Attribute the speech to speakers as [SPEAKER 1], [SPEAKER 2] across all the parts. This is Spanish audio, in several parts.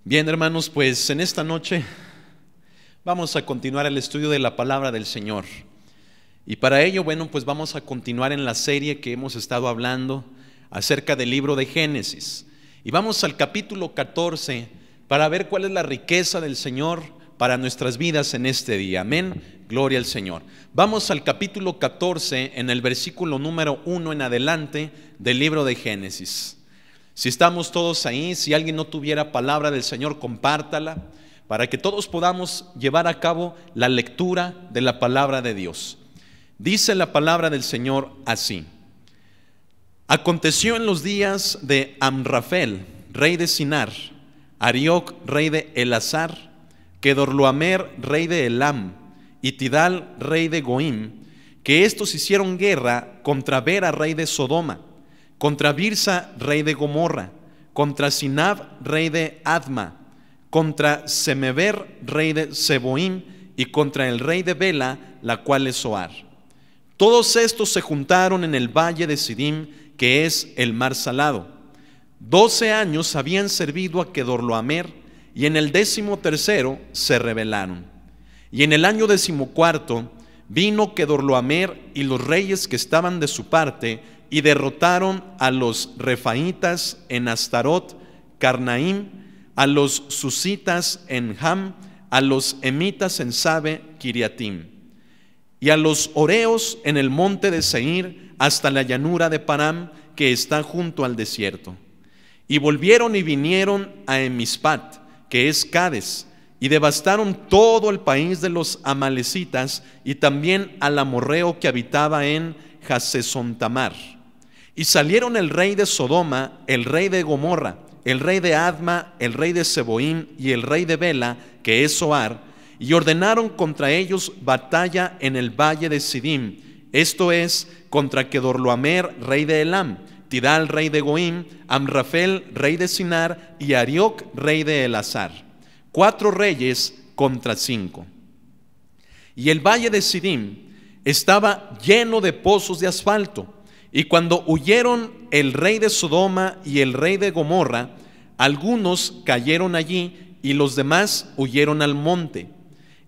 [SPEAKER 1] Bien, hermanos, pues en esta noche vamos a continuar el estudio de la palabra del Señor. Y para ello, pues vamos a continuar en la serie que hemos estado hablando acerca del libro de Génesis. Y vamos al capítulo 14 para ver cuál es la riqueza del Señor para nuestras vidas en este día. Amén, gloria al Señor. Vamos al capítulo 14 en el versículo número 1 en adelante del libro de Génesis. Si estamos todos ahí, si alguien no tuviera palabra del Señor, compártala para que todos podamos llevar a cabo la lectura de la palabra de Dios. Dice la palabra del Señor así: aconteció en los días de Amrafel, rey de Sinar, Arioc, rey de Elazar, Kedorlaomer, rey de Elam, y Tidal, rey de Goim, que estos hicieron guerra contra Bera, rey de Sodoma, contra Birsa, rey de Gomorra, contra Sinab, rey de Adma, contra Semeber, rey de Seboim, y contra el rey de Bela, la cual es Zoar. Todos estos se juntaron en el valle de Sidim, que es el mar salado. 12 años habían servido a Kedorlaomer, y en el 13º se rebelaron. Y en el año 14 vino Kedorlaomer y los reyes que estaban de su parte, y derrotaron a los refaítas en Astarot, Carnaim, a los susitas en Ham, a los emitas en Sabe, Kiriatim, y a los oreos en el monte de Seir, hasta la llanura de Param, que está junto al desierto. Y volvieron y vinieron a Emispat, que es Cades, y devastaron todo el país de los amalecitas, y también al amorreo que habitaba en Hasesontamar. Y salieron el rey de Sodoma, el rey de Gomorra, el rey de Adma, el rey de Seboim y el rey de Bela, que es Zoar, y ordenaron contra ellos batalla en el valle de Sidim, esto es, contra Kedorlaomer, rey de Elam, Tidal, rey de Goim, Amrafel, rey de Sinar, y Arioc, rey de Elazar. 4 reyes contra 5. Y el valle de Sidim estaba lleno de pozos de asfalto. Y cuando huyeron el rey de Sodoma y el rey de Gomorra, algunos cayeron allí y los demás huyeron al monte.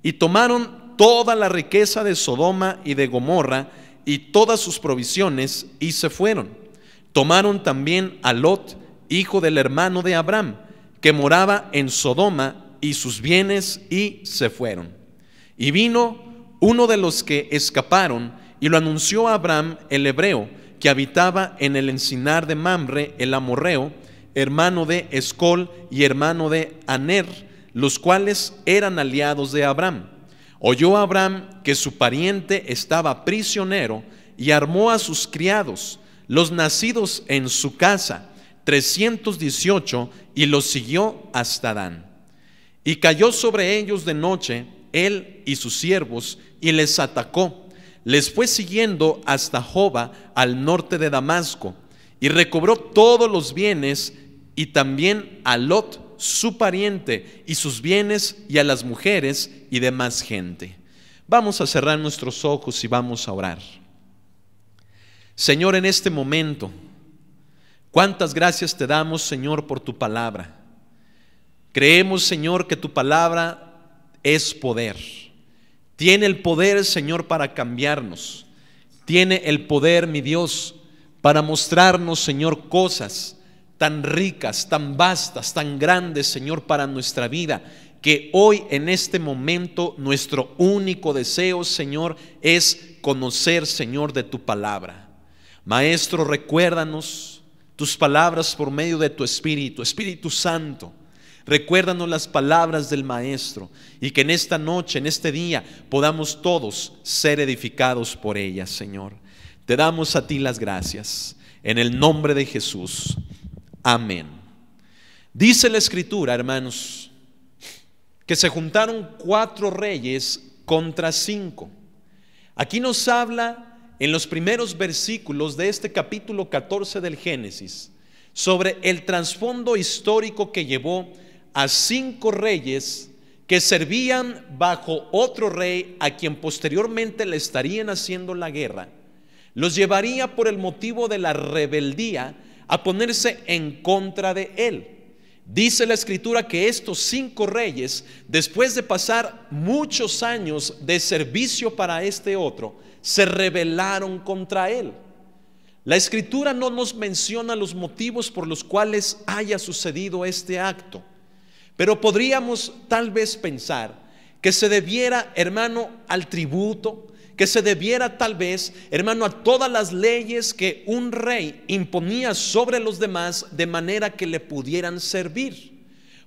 [SPEAKER 1] Y tomaron toda la riqueza de Sodoma y de Gomorra y todas sus provisiones y se fueron. Tomaron también a Lot, hijo del hermano de Abraham, que moraba en Sodoma, y sus bienes y se fueron. Y vino uno de los que escaparon y lo anunció a Abraham el hebreo, que habitaba en el encinar de Mamre el amorreo, hermano de Escol y hermano de Aner, los cuales eran aliados de Abraham. Oyó Abraham que su pariente estaba prisionero y armó a sus criados, los nacidos en su casa, 318, y los siguió hasta Dan. Y cayó sobre ellos de noche él y sus siervos y les atacó. Les fue siguiendo hasta Joba, al norte de Damasco, y recobró todos los bienes, y también a Lot, su pariente, y sus bienes, y a las mujeres y demás gente. Vamos a cerrar nuestros ojos y vamos a orar. Señor, en este momento, cuántas gracias te damos, Señor, por tu palabra. Creemos, Señor, que tu palabra es poder. Tiene el poder, Señor, para cambiarnos. Tiene el poder, mi Dios, para mostrarnos, Señor, cosas tan ricas, tan vastas, tan grandes, Señor, para nuestra vida, que hoy en este momento nuestro único deseo, Señor, es conocer, Señor, de tu palabra. Maestro, recuérdanos tus palabras por medio de tu Espíritu, Espíritu Santo. Recuérdanos las palabras del Maestro, y que en esta noche, en este día, podamos todos ser edificados por ellas, Señor. Te damos a ti las gracias, en el nombre de Jesús. Amén. Dice la Escritura, hermanos, que se juntaron 4 reyes contra 5. Aquí nos habla en los primeros versículos de este capítulo 14 del Génesis sobre el trasfondo histórico que llevó a 5 reyes que servían bajo otro rey, a quien posteriormente le estarían haciendo la guerra. Los llevaría por el motivo de la rebeldía a ponerse en contra de él. Dice la Escritura que estos 5 reyes, después de pasar muchos años de servicio para este otro, se rebelaron contra él. La Escritura no nos menciona los motivos por los cuales haya sucedido este acto, pero podríamos tal vez pensar que se debiera, hermano, al tributo, que se debiera tal vez, hermano, a todas las leyes que un rey imponía sobre los demás de manera que le pudieran servir.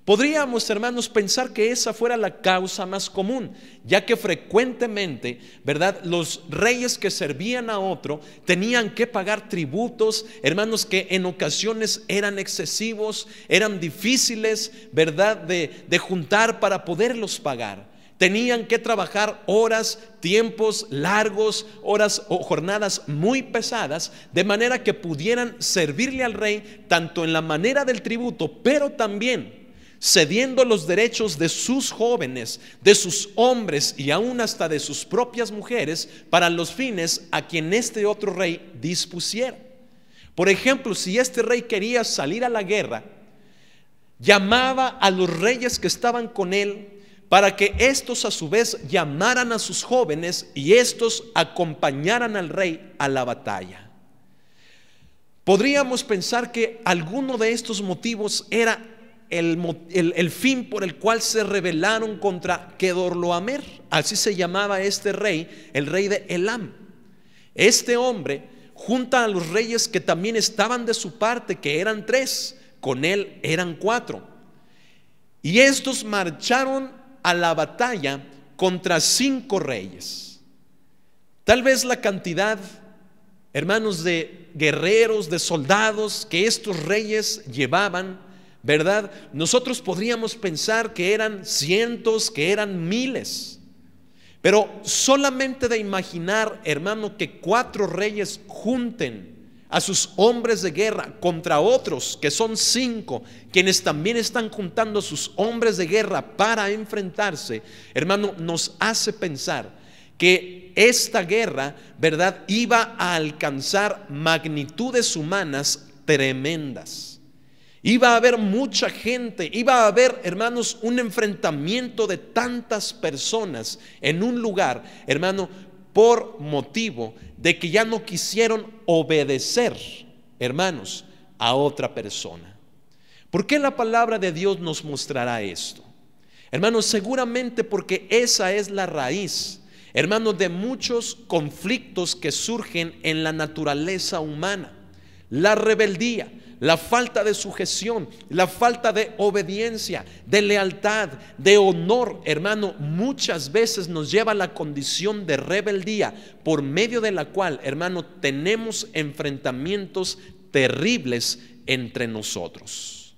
[SPEAKER 1] Podríamos, hermanos, pensar que esa fuera la causa más común, ya que frecuentemente, ¿verdad?, los reyes que servían a otro tenían que pagar tributos, hermanos, que en ocasiones eran excesivos, eran difíciles, ¿verdad?, de juntar para poderlos pagar. Tenían que trabajar horas, tiempos largos, horas o jornadas muy pesadas, de manera que pudieran servirle al rey tanto en la manera del tributo, pero también cediendo los derechos de sus jóvenes, de sus hombres y aún hasta de sus propias mujeres para los fines a quien este otro rey dispusiera. Por ejemplo, si este rey quería salir a la guerra, llamaba a los reyes que estaban con él para que estos a su vez llamaran a sus jóvenes y estos acompañaran al rey a la batalla. Podríamos pensar que alguno de estos motivos era el fin por el cual se rebelaron contra Kedorlaomer, así se llamaba este rey, el rey de Elam. Este hombre junta a los reyes que también estaban de su parte, que eran 3, con él eran 4, y estos marcharon a la batalla contra 5 reyes. Tal vez la cantidad, hermanos, de guerreros, de soldados que estos reyes llevaban, ¿verdad?, nosotros podríamos pensar que eran cientos, que eran miles. Pero solamente de imaginar, hermano, que 4 reyes junten a sus hombres de guerra contra otros que son 5, quienes también están juntando a sus hombres de guerra para enfrentarse, hermano, nos hace pensar que esta guerra, ¿verdad?, iba a alcanzar magnitudes humanas tremendas. Iba a haber mucha gente, iba a haber, hermanos, un enfrentamiento de tantas personas en un lugar, hermano, por motivo de que ya no quisieron obedecer, hermanos, a otra persona. ¿Por qué la palabra de Dios nos mostrará esto? Hermanos, seguramente porque esa es la raíz, hermanos, de muchos conflictos que surgen en la naturaleza humana. La rebeldía, la falta de sujeción, la falta de obediencia, de lealtad, de honor, hermano, muchas veces nos lleva a la condición de rebeldía, por medio de la cual, hermano, tenemos enfrentamientos terribles entre nosotros.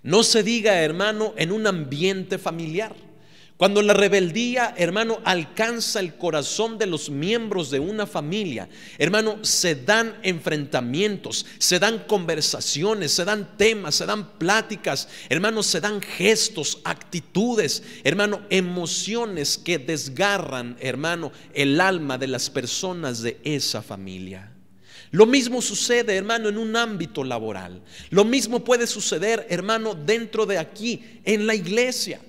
[SPEAKER 1] No se diga, hermano, en un ambiente familiar. Cuando la rebeldía, hermano, alcanza el corazón de los miembros de una familia, hermano, se dan enfrentamientos, se dan conversaciones, se dan temas, se dan pláticas, hermano, se dan gestos, actitudes, hermano, emociones que desgarran, hermano, el alma de las personas de esa familia. Lo mismo sucede, hermano, en un ámbito laboral. Lo mismo puede suceder, hermano, dentro de aquí, en la iglesia.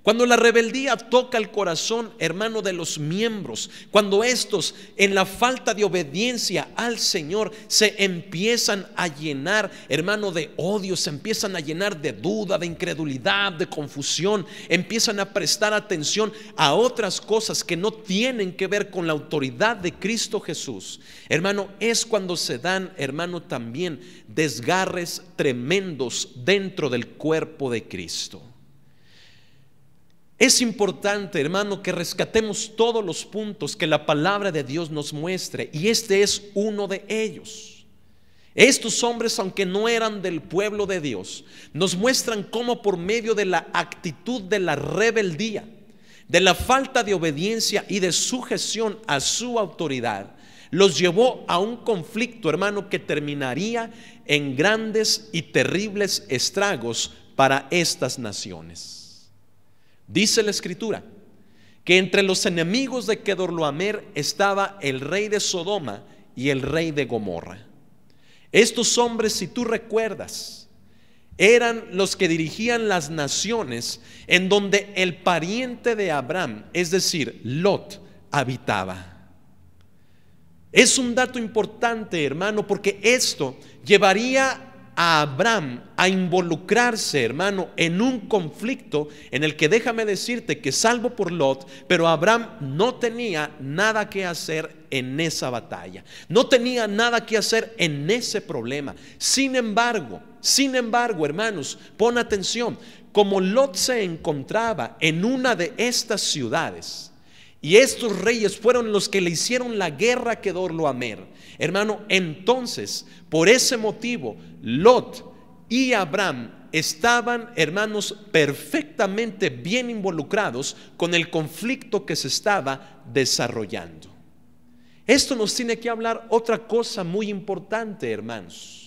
[SPEAKER 1] Cuando la rebeldía toca el corazón, hermano, de los miembros, cuando estos en la falta de obediencia al Señor se empiezan a llenar, hermano, de odio, se empiezan a llenar de duda, de incredulidad, de confusión, empiezan a prestar atención a otras cosas que no tienen que ver con la autoridad de Cristo Jesús, hermano, es cuando se dan, hermano, también desgarres tremendos dentro del cuerpo de Cristo. Es importante, hermano, que rescatemos todos los puntos que la palabra de Dios nos muestre, y este es uno de ellos. Estos hombres, aunque no eran del pueblo de Dios, nos muestran cómo por medio de la actitud de la rebeldía, de la falta de obediencia y de sujeción a su autoridad, los llevó a un conflicto, hermano, que terminaría en grandes y terribles estragos para estas naciones. Dice la Escritura que entre los enemigos de Kedorlaomer estaba el rey de Sodoma y el rey de Gomorra. Estos hombres, si tú recuerdas, eran los que dirigían las naciones en donde el pariente de Abraham, es decir, Lot, habitaba. Es un dato importante, hermano, porque esto llevaría a Abraham a involucrarse, hermano, en un conflicto en el que, déjame decirte que, salvo por Lot, pero Abraham no tenía nada que hacer en esa batalla, no tenía nada que hacer en ese problema. Sin embargo, hermanos, pon atención, como Lot se encontraba en una de estas ciudades, y estos reyes fueron los que le hicieron la guerra a Kedorlaomer, hermano, entonces, por ese motivo, Lot y Abraham estaban, hermanos, perfectamente bien involucrados con el conflicto que se estaba desarrollando. Esto nos tiene que hablar otra cosa muy importante, hermanos.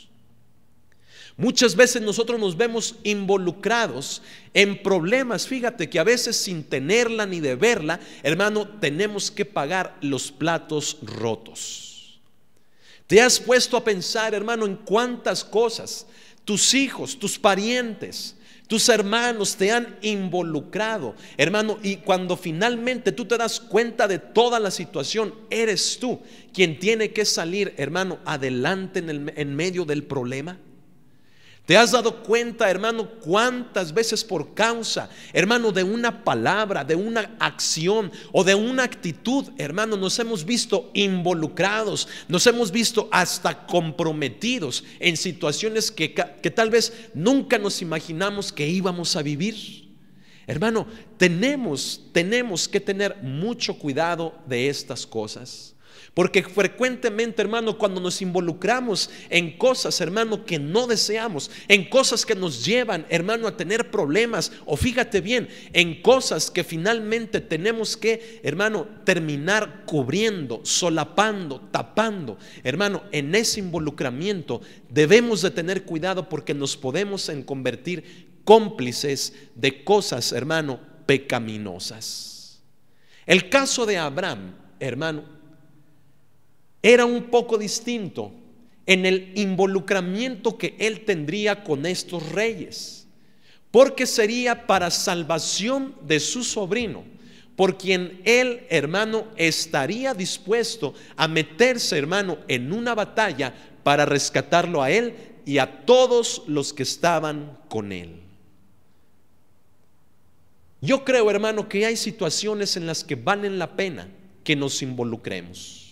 [SPEAKER 1] Muchas veces nosotros nos vemos involucrados en problemas, fíjate que a veces sin tenerla ni deberla, hermano, tenemos que pagar los platos rotos. ¿Te has puesto a pensar, hermano, en cuántas cosas tus hijos, tus parientes, tus hermanos te han involucrado, hermano? Y cuando finalmente tú te das cuenta de toda la situación, eres tú quien tiene que salir, hermano, adelante en medio del problema. ¿Te has dado cuenta, hermano, cuántas veces por causa, hermano, de una palabra, de una acción o de una actitud, hermano, nos hemos visto involucrados, nos hemos visto hasta comprometidos en situaciones que tal vez nunca nos imaginamos que íbamos a vivir? Hermano, tenemos que tener mucho cuidado de estas cosas. Porque frecuentemente, hermano, cuando nos involucramos en cosas, hermano, que no deseamos, en cosas que nos llevan, hermano, a tener problemas, o fíjate bien, en cosas que finalmente tenemos que, hermano, terminar cubriendo, solapando, tapando, hermano, en ese involucramiento debemos de tener cuidado, porque nos podemos convertir cómplices de cosas, hermano, pecaminosas. El caso de Abraham, hermano, era un poco distinto en el involucramiento que él tendría con estos reyes, porque sería para salvación de su sobrino, por quien él, hermano, estaría dispuesto a meterse, hermano, en una batalla para rescatarlo a él y a todos los que estaban con él. Yo creo, hermano, que hay situaciones en las que valen la pena que nos involucremos.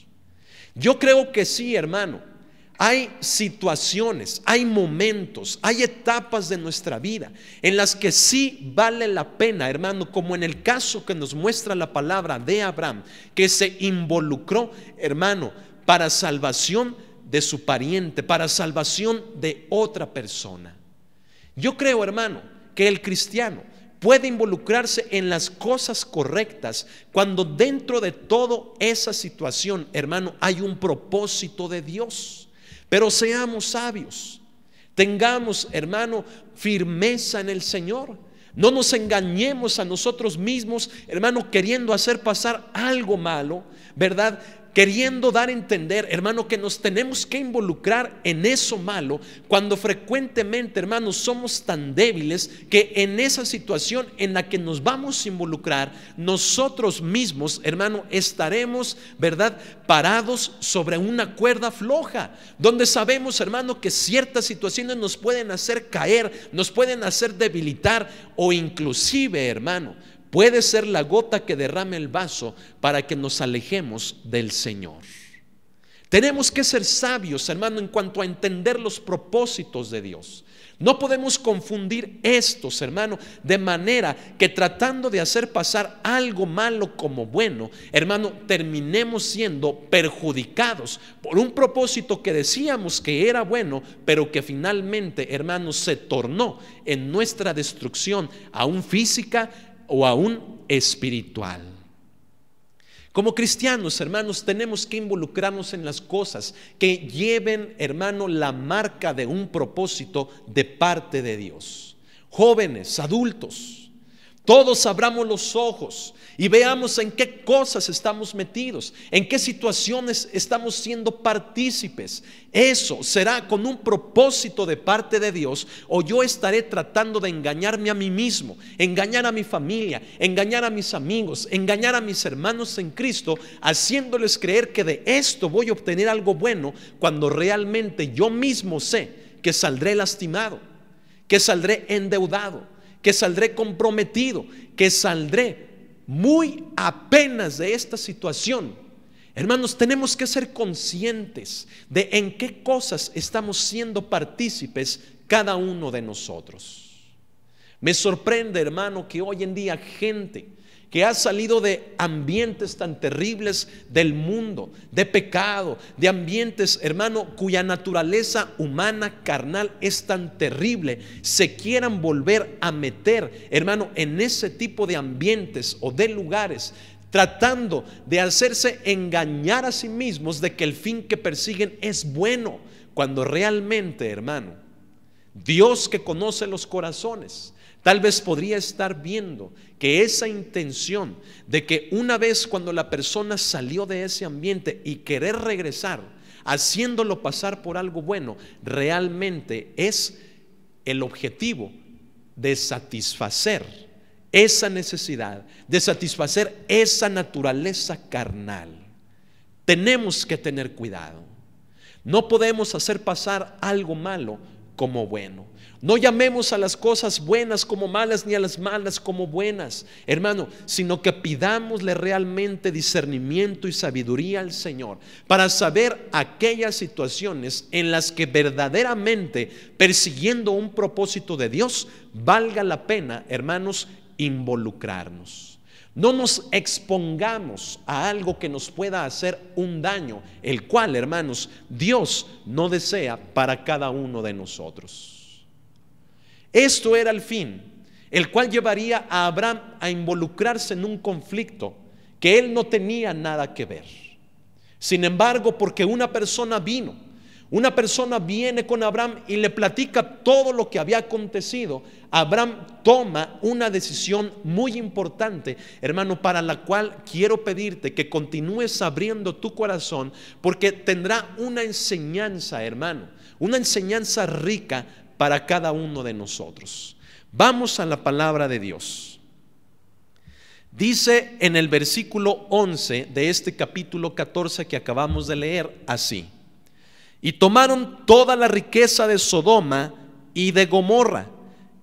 [SPEAKER 1] Yo creo que sí, hermano. Hay situaciones, hay momentos, hay etapas de nuestra vida en las que sí vale la pena, hermano, como en el caso que nos muestra la palabra de Abraham, que se involucró, hermano, para salvación de su pariente, para salvación de otra persona. Yo creo, hermano, que el cristiano puede involucrarse en las cosas correctas cuando dentro de toda esa situación, hermano, hay un propósito de Dios. Pero seamos sabios, tengamos, hermano, firmeza en el Señor. No nos engañemos a nosotros mismos, hermano, queriendo hacer pasar algo malo, ¿verdad? Queriendo dar a entender, hermano, que nos tenemos que involucrar en eso malo, cuando frecuentemente, hermano, somos tan débiles que en esa situación en la que nos vamos a involucrar, nosotros mismos, hermano, estaremos, ¿verdad?, parados sobre una cuerda floja, donde sabemos, hermano, que ciertas situaciones nos pueden hacer caer, nos pueden hacer debilitar, o inclusive, hermano, puede ser la gota que derrame el vaso para que nos alejemos del Señor. Tenemos que ser sabios, hermano, en cuanto a entender los propósitos de Dios. No podemos confundir estos, hermano, de manera que tratando de hacer pasar algo malo como bueno, hermano, terminemos siendo perjudicados por un propósito que decíamos que era bueno, pero que finalmente, hermano, se tornó en nuestra destrucción, aún física o aún espiritual. Como cristianos, hermanos, tenemos que involucrarnos en las cosas que lleven, hermano, la marca de un propósito de parte de Dios. Jóvenes, adultos, Todos abramos los ojos y veamos en qué cosas estamos metidos, en qué situaciones estamos siendo partícipes. Eso será con un propósito de parte de Dios, o yo estaré tratando de engañarme a mí mismo, engañar a mi familia, engañar a mis amigos, engañar a mis hermanos en Cristo, haciéndoles creer que de esto voy a obtener algo bueno, cuando realmente yo mismo sé que saldré lastimado, que saldré endeudado, que saldré comprometido, que saldré muy apenas de esta situación. Hermanos, tenemos que ser conscientes de en qué cosas estamos siendo partícipes cada uno de nosotros. Me sorprende, hermano, que hoy en día gente que ha salido de ambientes tan terribles del mundo, de pecado, de ambientes, hermano, cuya naturaleza humana, carnal, es tan terrible, se quieran volver a meter, hermano, en ese tipo de ambientes o de lugares, tratando de hacerse engañar a sí mismos de que el fin que persiguen es bueno, cuando realmente, hermano, Dios, que conoce los corazones, tal vez podría estar viendo que esa intención de que una vez cuando la persona salió de ese ambiente y querer regresar, haciéndolo pasar por algo bueno, realmente es el objetivo de satisfacer esa necesidad, de satisfacer esa naturaleza carnal. Tenemos que tener cuidado. No podemos hacer pasar algo malo como bueno. No llamemos a las cosas buenas como malas, ni a las malas como buenas, hermano, sino que pidámosle realmente discernimiento y sabiduría al Señor para saber aquellas situaciones en las que verdaderamente, persiguiendo un propósito de Dios, valga la pena, hermanos, involucrarnos. No nos expongamos a algo que nos pueda hacer un daño, el cual, hermanos, Dios no desea para cada uno de nosotros. Esto era el fin, el cual llevaría a Abraham a involucrarse en un conflicto que él no tenía nada que ver. Sin embargo, porque una persona viene con Abraham y le platica todo lo que había acontecido, Abraham toma una decisión muy importante, hermano, para la cual quiero pedirte que continúes abriendo tu corazón, porque tendrá una enseñanza, hermano, una enseñanza rica para cada uno de nosotros. Vamos a la palabra de Dios. Dice en el versículo 11 de este capítulo 14 que acabamos de leer así: y tomaron toda la riqueza de Sodoma y de Gomorra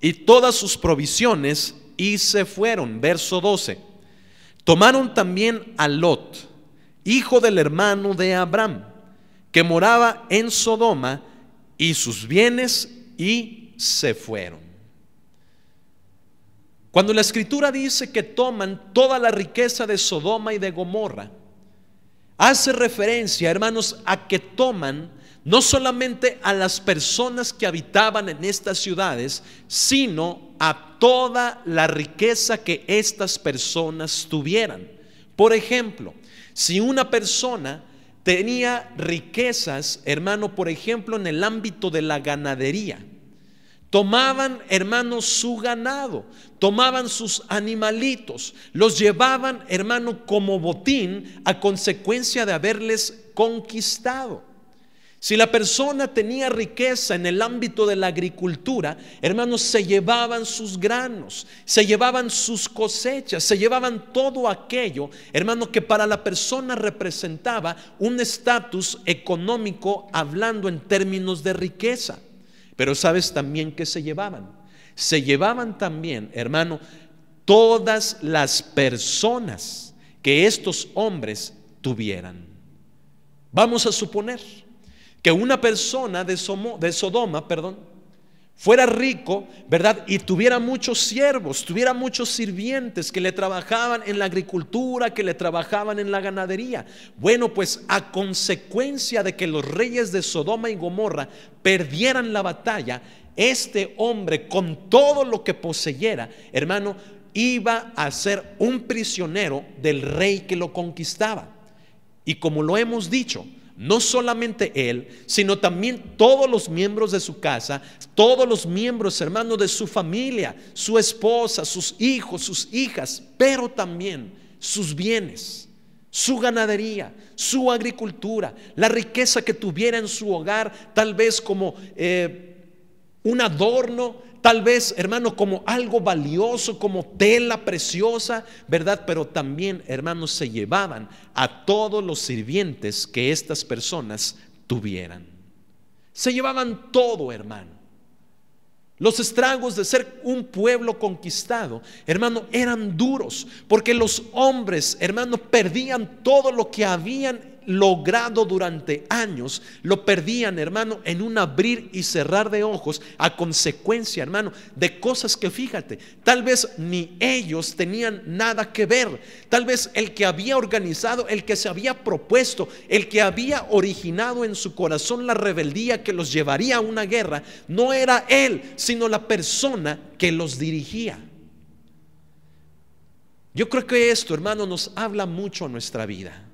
[SPEAKER 1] y todas sus provisiones y se fueron. Verso 12: tomaron también a Lot, hijo del hermano de Abraham, que moraba en Sodoma, y sus bienes, y se fueron. Cuando la escritura dice que toman toda la riqueza de Sodoma y de Gomorra, hace referencia, hermanos, a que toman no solamente a las personas que habitaban en estas ciudades, sino a toda la riqueza que estas personas tuvieran. Por ejemplo, si una persona tenía riquezas, hermano, por ejemplo, en el ámbito de la ganadería, tomaban, hermano, su ganado, tomaban sus animalitos, los llevaban, hermano, como botín a consecuencia de haberles conquistado. Si la persona tenía riqueza en el ámbito de la agricultura, hermanos, se llevaban sus granos, se llevaban sus cosechas, se llevaban todo aquello, hermano, que para la persona representaba un estatus económico, hablando en términos de riqueza. Pero ¿sabes también qué se llevaban? Se llevaban también, hermano, todas las personas que estos hombres tuvieran. Vamos a suponer que una persona de Sodoma, fuera rico, ¿verdad? Y tuviera muchos siervos, tuviera muchos sirvientes que le trabajaban en la agricultura, que le trabajaban en la ganadería. Bueno, pues a consecuencia de que los reyes de Sodoma y Gomorra perdieran la batalla, este hombre, con todo lo que poseyera, hermano, iba a ser un prisionero del rey que lo conquistaba. Y como lo hemos dicho, no solamente él, sino también todos los miembros de su casa, todos los miembros, hermanos, de su familia, su esposa, sus hijos, sus hijas, pero también sus bienes, su ganadería, su agricultura, la riqueza que tuviera en su hogar, tal vez como un adorno, tal vez, hermano, como algo valioso, como tela preciosa, ¿verdad? Pero también, hermanos, se llevaban a todos los sirvientes que estas personas tuvieran. Se llevaban todo, hermano. Los estragos de ser un pueblo conquistado, hermano, eran duros, porque los hombres, hermano, perdían todo lo que habían logrado durante años. Lo perdían, hermano, en un abrir y cerrar de ojos, a consecuencia, hermano, de cosas que, fíjate, tal vez ni ellos tenían nada que ver. Tal vez el que había organizado, el que se había propuesto, el que había originado en su corazón la rebeldía que los llevaría a una guerra, no era él, sino la persona que los dirigía. Yo creo que esto, hermano, nos habla mucho a nuestra vida.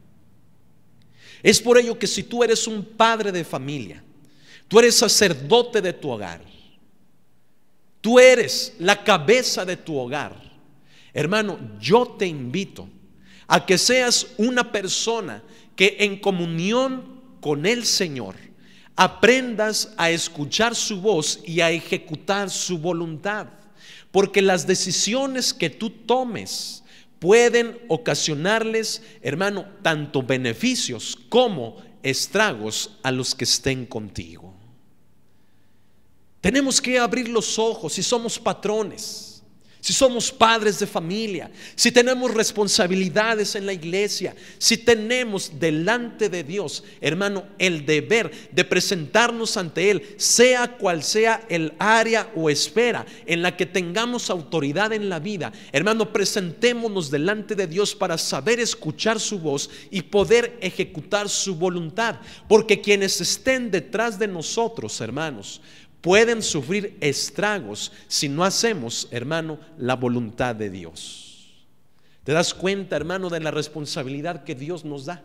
[SPEAKER 1] Es por ello que si tú eres un padre de familia, tú eres sacerdote de tu hogar, tú eres la cabeza de tu hogar, hermano, yo te invito a que seas una persona que en comunión con el Señor aprendas a escuchar su voz y a ejecutar su voluntad, porque las decisiones que tú tomes pueden ocasionarles, hermano, tanto beneficios como estragos a los que estén contigo. Tenemos que abrir los ojos si somos patrones, si somos padres de familia, si tenemos responsabilidades en la iglesia, si tenemos delante de Dios, hermano, el deber de presentarnos ante Él, sea cual sea el área o esfera en la que tengamos autoridad en la vida, hermano, presentémonos delante de Dios para saber escuchar su voz y poder ejecutar su voluntad, porque quienes estén detrás de nosotros, hermanos, pueden sufrir estragos si no hacemos, hermano, la voluntad de Dios. ¿Te das cuenta, hermano, de la responsabilidad que Dios nos da?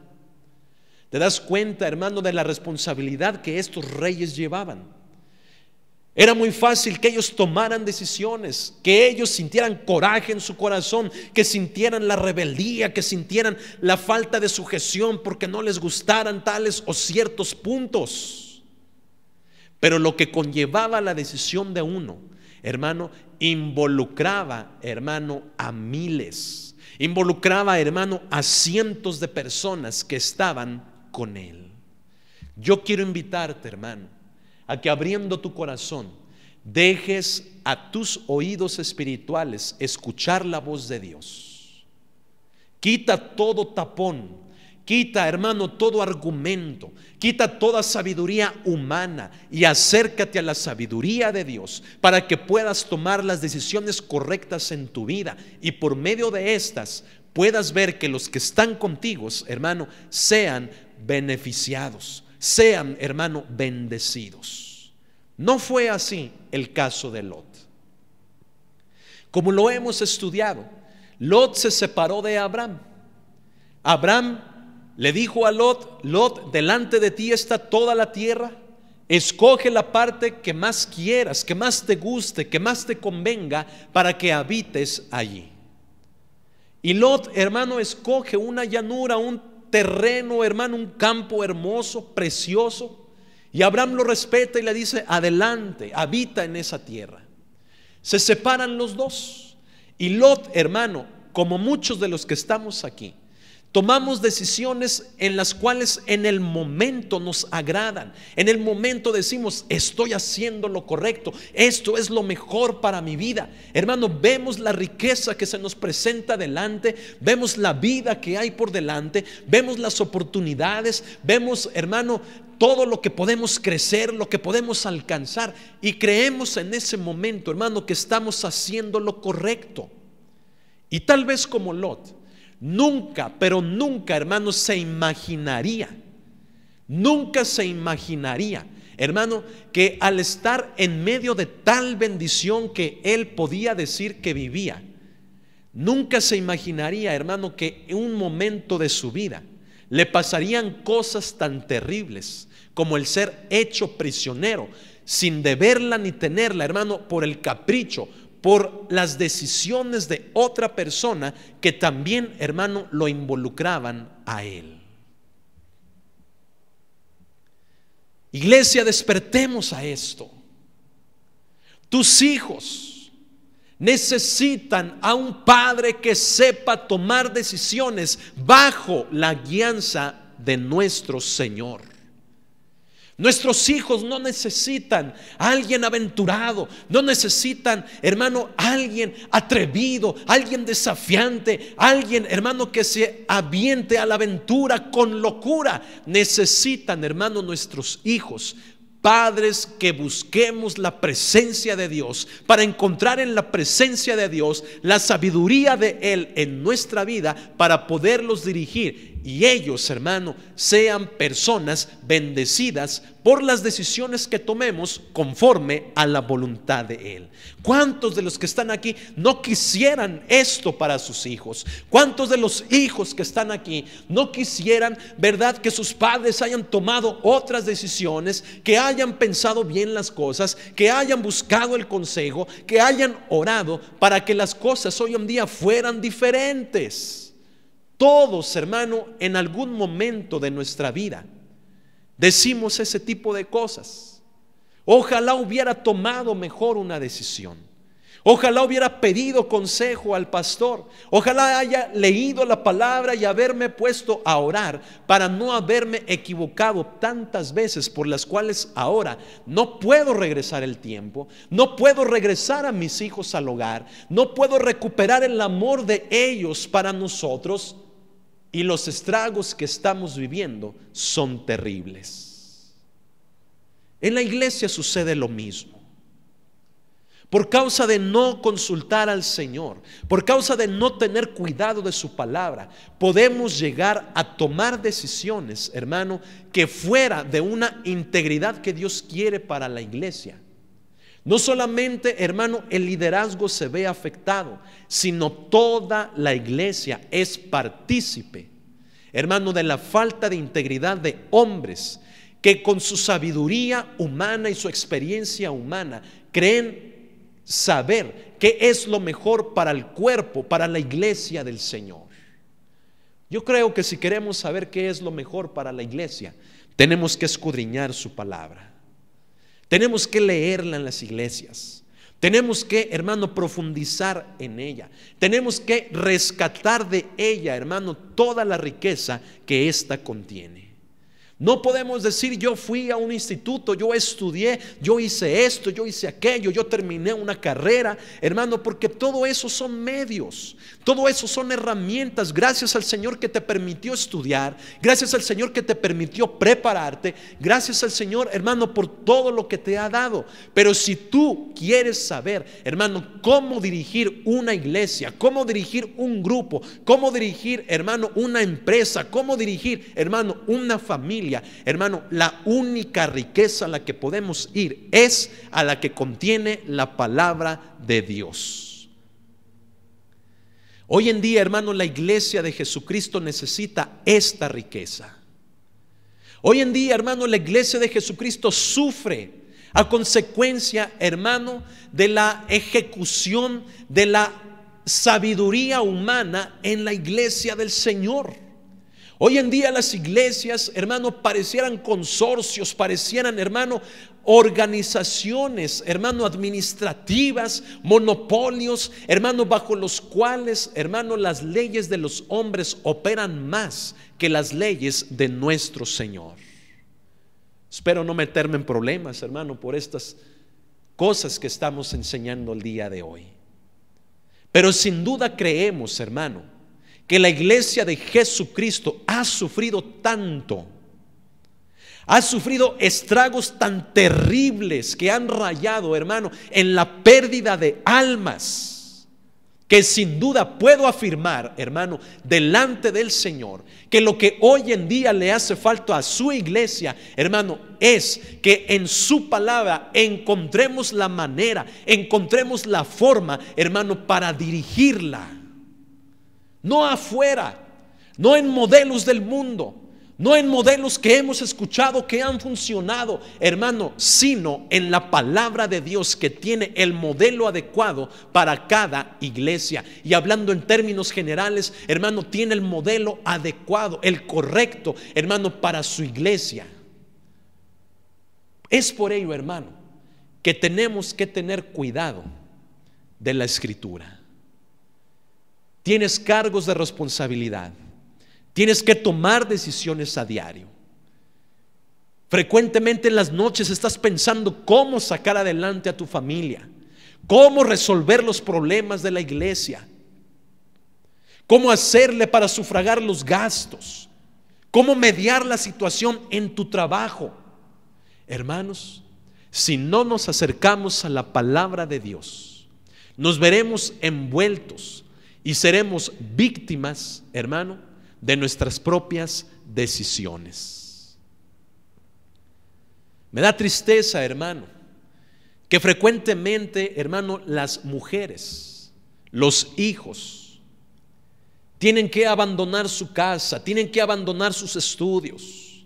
[SPEAKER 1] ¿Te das cuenta, hermano, de la responsabilidad que estos reyes llevaban? Era muy fácil que ellos tomaran decisiones, que ellos sintieran coraje en su corazón, que sintieran la rebeldía, que sintieran la falta de sujeción porque no les gustaran tales o ciertos puntos. Pero lo que conllevaba la decisión de uno, hermano, involucraba, hermano, a miles, involucraba, hermano, a cientos de personas que estaban con él. Yo quiero invitarte, hermano, a que abriendo tu corazón dejes a tus oídos espirituales escuchar la voz de Dios. Quita todo tapón. Quita, hermano, todo argumento, quita toda sabiduría humana y acércate a la sabiduría de Dios para que puedas tomar las decisiones correctas en tu vida y por medio de estas puedas ver que los que están contigo, hermano, sean beneficiados, sean, hermano, bendecidos. No fue así el caso de Lot. Como lo hemos estudiado, Lot se separó de Abraham. Abraham le dijo a Lot: Lot, delante de ti está toda la tierra, escoge la parte que más quieras, que más te guste, que más te convenga para que habites allí. Y Lot, hermano, escoge una llanura, un terreno, hermano, un campo hermoso, precioso, y Abraham lo respeta y le dice: adelante, habita en esa tierra. Se separan los dos y Lot, hermano, como muchos de los que estamos aquí, tomamos decisiones en las cuales en el momento nos agradan. En el momento decimos: estoy haciendo lo correcto, esto es lo mejor para mi vida. Hermano, vemos la riqueza que se nos presenta delante, vemos la vida que hay por delante, vemos las oportunidades, vemos, hermano, todo lo que podemos crecer, lo que podemos alcanzar, y creemos en ese momento, hermano, que estamos haciendo lo correcto. Y tal vez como Lot, nunca, pero nunca, hermano, nunca se imaginaría, hermano, que al estar en medio de tal bendición que él podía decir que vivía, nunca se imaginaría, hermano, que en un momento de su vida le pasarían cosas tan terribles como el ser hecho prisionero, sin deberla ni tenerla, hermano, por el capricho, por las decisiones de otra persona que también, hermano, lo involucraban a él. Iglesia, despertemos a esto. Tus hijos necesitan a un padre que sepa tomar decisiones bajo la guianza de nuestro Señor. Nuestros hijos no necesitan a alguien aventurado, no necesitan, hermano, alguien atrevido, alguien desafiante, alguien, hermano, que se aviente a la aventura con locura. Necesitan, hermano, nuestros hijos padres que busquemos la presencia de Dios, para encontrar en la presencia de Dios la sabiduría de Él en nuestra vida, para poderlos dirigir y ellos, hermano, sean personas bendecidas por las decisiones que tomemos conforme a la voluntad de Él. ¿Cuántos de los que están aquí no quisieran esto para sus hijos? ¿Cuántos de los hijos que están aquí no quisieran, verdad, que sus padres hayan tomado otras decisiones, que hayan pensado bien las cosas, que hayan buscado el consejo, que hayan orado para que las cosas hoy en día fueran diferentes? Todos, hermano, en algún momento de nuestra vida decimos ese tipo de cosas. Ojalá hubiera tomado mejor una decisión. Ojalá hubiera pedido consejo al pastor. Ojalá haya leído la palabra y haberme puesto a orar para no haberme equivocado tantas veces, por las cuales ahora no puedo regresar el tiempo, no puedo regresar a mis hijos al hogar, no puedo recuperar el amor de ellos para nosotros. Y los estragos que estamos viviendo son terribles. En la iglesia sucede lo mismo. Por causa de no consultar al Señor, por causa de no tener cuidado de su palabra, podemos llegar a tomar decisiones, hermano, que fuera de una integridad que Dios quiere para la iglesia. No solamente, hermano, el liderazgo se ve afectado, sino toda la iglesia es partícipe, hermano, de la falta de integridad de hombres que con su sabiduría humana y su experiencia humana creen saber qué es lo mejor para el cuerpo, para la iglesia del Señor. Yo creo que si queremos saber qué es lo mejor para la iglesia, tenemos que escudriñar su palabra. Tenemos que leerla en las iglesias. Tenemos que, hermano, profundizar en ella. Tenemos que rescatar de ella, hermano, toda la riqueza que ésta contiene. No podemos decir: yo fui a un instituto, yo estudié, yo hice esto, yo hice aquello, yo terminé una carrera, hermano, porque todo eso son medios, todo eso son herramientas. Gracias al Señor que te permitió estudiar, gracias al Señor que te permitió prepararte, gracias al Señor, hermano, por todo lo que te ha dado. Pero si tú quieres saber, hermano, cómo dirigir una iglesia, cómo dirigir un grupo, cómo dirigir, hermano, una empresa, cómo dirigir, hermano, una familia, hermano, la única riqueza a la que podemos ir es a la que contiene la palabra de Dios. Hoy en día, hermano, la iglesia de Jesucristo necesita esta riqueza. Hoy en día, hermano, la iglesia de Jesucristo sufre a consecuencia, hermano, de la ejecución de la sabiduría humana en la iglesia del Señor. Hoy en día las iglesias, hermano, parecieran consorcios, parecieran, hermano, organizaciones, hermano, administrativas, monopolios, hermano, bajo los cuales, hermano, las leyes de los hombres operan más que las leyes de nuestro Señor. Espero no meterme en problemas, hermano, por estas cosas que estamos enseñando el día de hoy. Pero sin duda creemos, hermano, que la iglesia de Jesucristo ha sufrido tanto, ha sufrido estragos tan terribles que han rayado, hermano, en la pérdida de almas, que sin duda puedo afirmar, hermano, delante del Señor, que lo que hoy en día le hace falta a su iglesia, hermano, es que en su palabra encontremos la manera, encontremos la forma, hermano, para dirigirla. No afuera, no en modelos del mundo, no en modelos que hemos escuchado que han funcionado, hermano, sino en la palabra de Dios, que tiene el modelo adecuado para cada iglesia. Y hablando en términos generales, hermano, tiene el modelo adecuado, el correcto, hermano, para su iglesia. Es por ello, hermano, que tenemos que tener cuidado de la Escritura. Tienes cargos de responsabilidad. Tienes que tomar decisiones a diario. Frecuentemente en las noches estás pensando cómo sacar adelante a tu familia, cómo resolver los problemas de la iglesia, cómo hacerle para sufragar los gastos, cómo mediar la situación en tu trabajo. Hermanos, si no nos acercamos a la palabra de Dios, nos veremos envueltos y seremos víctimas, hermano, de nuestras propias decisiones. Me da tristeza, hermano, que frecuentemente, hermano, las mujeres, los hijos, tienen que abandonar su casa, tienen que abandonar sus estudios,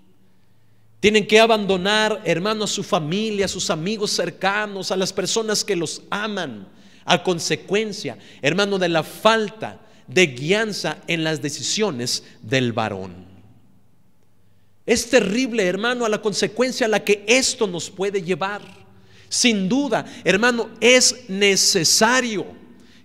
[SPEAKER 1] tienen que abandonar, hermano, a su familia, a sus amigos cercanos, a las personas que los aman, a consecuencia, hermano, de la falta de guianza en las decisiones del varón. Es terrible, hermano, a la consecuencia a la que esto nos puede llevar. Sin duda, hermano, es necesario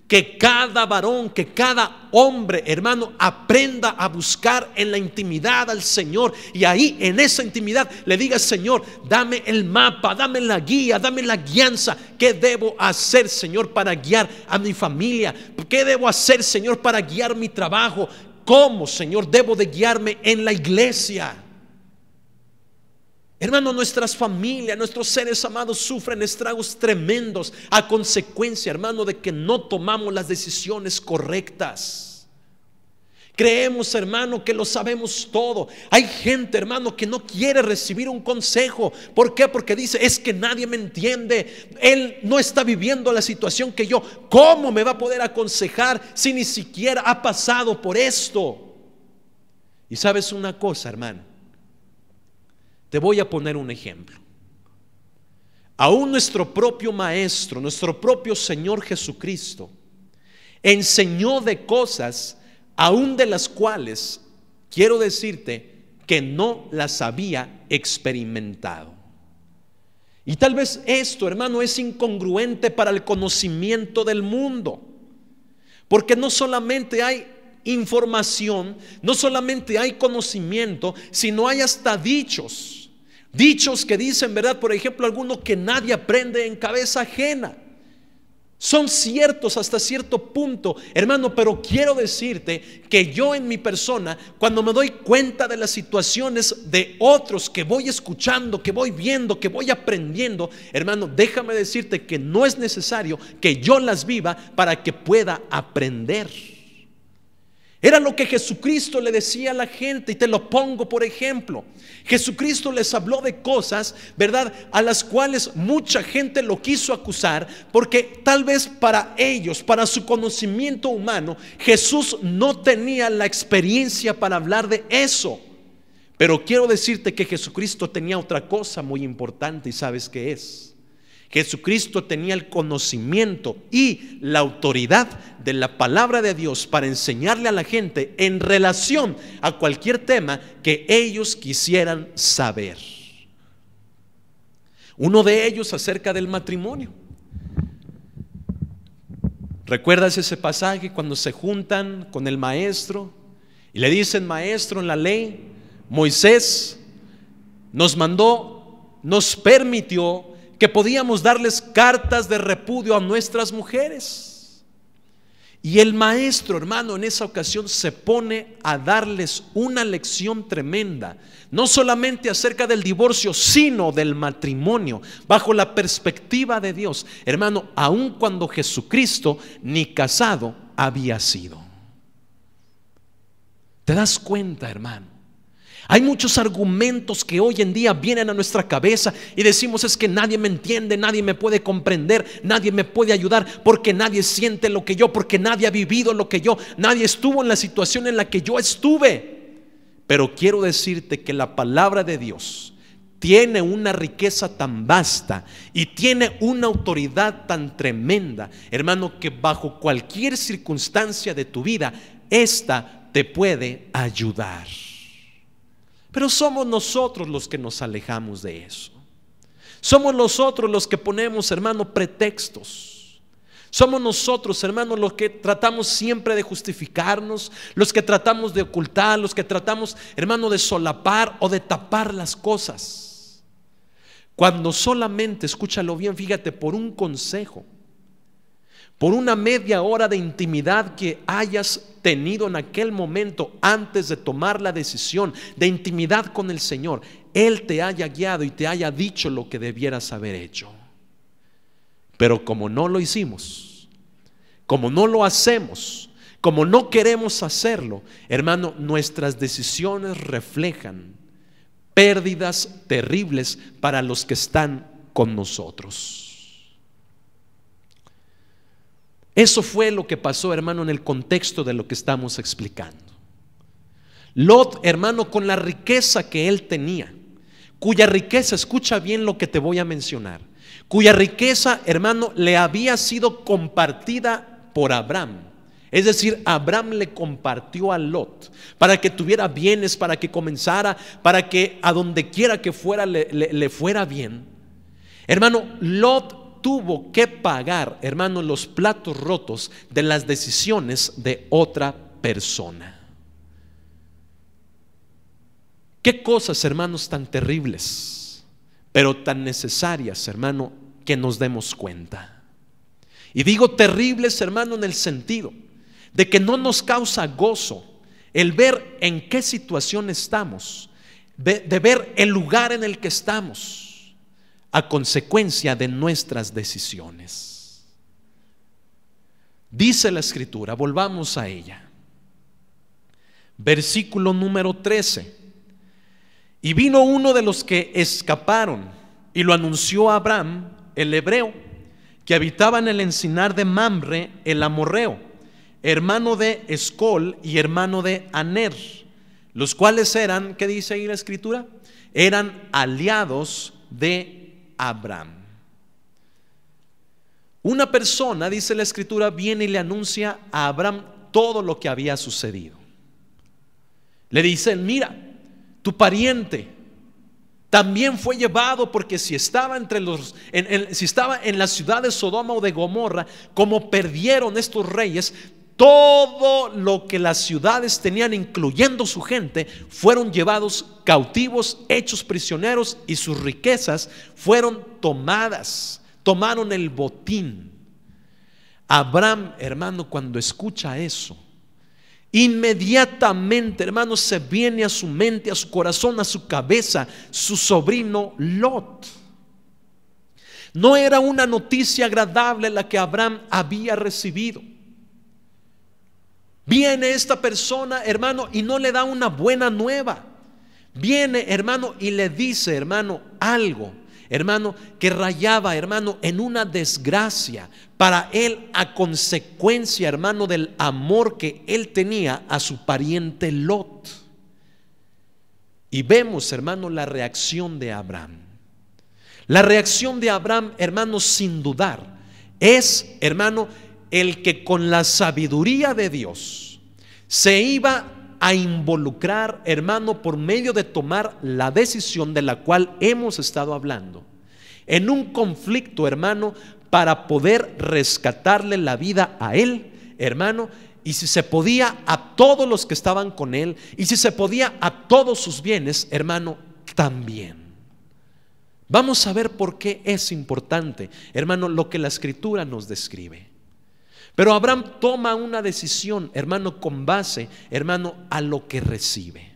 [SPEAKER 1] que cada varón, que cada hombre, hermano, aprenda a buscar en la intimidad al Señor, y ahí en esa intimidad le diga: Señor, dame el mapa, dame la guía, dame la guianza. ¿Qué debo hacer, Señor, para guiar a mi familia? ¿Qué debo hacer, Señor, para guiar mi trabajo? ¿Cómo, Señor, debo de guiarme en la iglesia? Hermano, nuestras familias, nuestros seres amados sufren estragos tremendos a consecuencia, hermano, de que no tomamos las decisiones correctas. Creemos, hermano, que lo sabemos todo. Hay gente, hermano, que no quiere recibir un consejo. ¿Por qué? Porque dice: es que nadie me entiende, él no está viviendo la situación que yo. ¿Cómo me va a poder aconsejar si ni siquiera ha pasado por esto? Y sabes una cosa, hermano, te voy a poner un ejemplo. Aún nuestro propio Maestro, nuestro propio Señor Jesucristo, enseñó de cosas aún de las cuales quiero decirte que no las había experimentado. Y tal vez esto, hermano, es incongruente para el conocimiento del mundo, porque no solamente hay información, no solamente hay conocimiento, sino hay hasta dichos que dicen, ¿verdad? Por ejemplo, alguno: que nadie aprende en cabeza ajena. Son ciertos hasta cierto punto, hermano, pero quiero decirte que yo en mi persona, cuando me doy cuenta de las situaciones de otros que voy escuchando, que voy viendo, que voy aprendiendo, hermano, déjame decirte que no es necesario que yo las viva para que pueda aprender. Era lo que Jesucristo le decía a la gente, y te lo pongo por ejemplo. Jesucristo les habló de cosas, ¿verdad?, a las cuales mucha gente lo quiso acusar, porque tal vez para ellos, para su conocimiento humano, Jesús no tenía la experiencia para hablar de eso. Pero quiero decirte que Jesucristo tenía otra cosa muy importante, y ¿sabes qué es? Jesucristo tenía el conocimiento y la autoridad de la palabra de Dios para enseñarle a la gente en relación a cualquier tema que ellos quisieran saber. Uno de ellos acerca del matrimonio. ¿Recuerdas ese pasaje cuando se juntan con el maestro y le dicen: Maestro, en la ley Moisés nos permitió que podíamos darles cartas de repudio a nuestras mujeres? Y el maestro, hermano, en esa ocasión se pone a darles una lección tremenda, no solamente acerca del divorcio, sino del matrimonio, bajo la perspectiva de Dios, hermano, aun cuando Jesucristo ni casado había sido. ¿Te das cuenta, hermano? Hay muchos argumentos que hoy en día vienen a nuestra cabeza y decimos: es que nadie me entiende, nadie me puede comprender, nadie me puede ayudar, porque nadie siente lo que yo, porque nadie ha vivido lo que yo, nadie estuvo en la situación en la que yo estuve. Pero quiero decirte que la palabra de Dios tiene una riqueza tan vasta y tiene una autoridad tan tremenda, hermano, que bajo cualquier circunstancia de tu vida, esta te puede ayudar. Pero somos nosotros los que nos alejamos de eso. Somos nosotros los que ponemos, hermano, pretextos. Somos nosotros, hermanos, los que tratamos siempre de justificarnos, los que tratamos de ocultar, los que tratamos, hermano, de solapar o de tapar las cosas. Cuando solamente, escúchalo bien, fíjate, por un consejo, por una media hora de intimidad que hayas tenido en aquel momento antes de tomar la decisión de intimidad con el Señor, Él te haya guiado y te haya dicho lo que debieras haber hecho. Pero como no lo hicimos, como no lo hacemos, como no queremos hacerlo, hermano, nuestras decisiones reflejan pérdidas terribles para los que están con nosotros. Eso fue lo que pasó, hermano, en el contexto de lo que estamos explicando. Lot, hermano, con la riqueza que él tenía, cuya riqueza, escucha bien lo que te voy a mencionar, cuya riqueza, hermano, le había sido compartida por Abraham. Es decir, Abraham le compartió a Lot para que tuviera bienes, para que comenzara, para que a donde quiera que fuera le fuera bien. Hermano, Lot tuvo que pagar, hermano, los platos rotos de las decisiones de otra persona. Qué cosas, hermanos, tan terribles, pero tan necesarias, hermano, que nos demos cuenta. Y digo terribles, hermano, en el sentido de que no nos causa gozo el ver en qué situación estamos, de ver el lugar en el que estamos a consecuencia de nuestras decisiones. Dice la Escritura, volvamos a ella, versículo número 13: y vino uno de los que escaparon y lo anunció a Abraham, el hebreo, que habitaba en el encinar de Mamre, el amorreo, hermano de Escol y hermano de Aner, los cuales eran, ¿qué dice ahí la Escritura? Eran aliados de Abraham. Una persona, dice la Escritura, viene y le anuncia a Abraham todo lo que había sucedido. Le dicen: mira, tu pariente también fue llevado, porque si estaba si estaba en la ciudad de Sodoma o de Gomorra, como perdieron estos reyes, todo lo que las ciudades tenían, incluyendo su gente, fueron llevados cautivos, hechos prisioneros, y sus riquezas fueron tomadas. Tomaron el botín. Abraham, hermano, cuando escucha eso, inmediatamente, hermano, se viene a su mente, a su corazón, a su cabeza, su sobrino Lot. No era una noticia agradable la que Abraham había recibido. Viene esta persona, hermano, y no le da una buena nueva. Viene, hermano, y le dice, hermano, algo, hermano, que rayaba, hermano, en una desgracia para él, a consecuencia, hermano, del amor que él tenía a su pariente Lot. Y vemos, hermano, la reacción de Abraham. La reacción de Abraham, hermano, sin dudar, es, hermano, el que con la sabiduría de Dios se iba a involucrar, hermano, por medio de tomar la decisión de la cual hemos estado hablando, en un conflicto, hermano, para poder rescatarle la vida a él, hermano, y si se podía, a todos los que estaban con él, y si se podía, a todos sus bienes, hermano, también. Vamos a ver por qué es importante, hermano, lo que la Escritura nos describe. Pero Abraham toma una decisión, hermano, con base, hermano, a lo que recibe.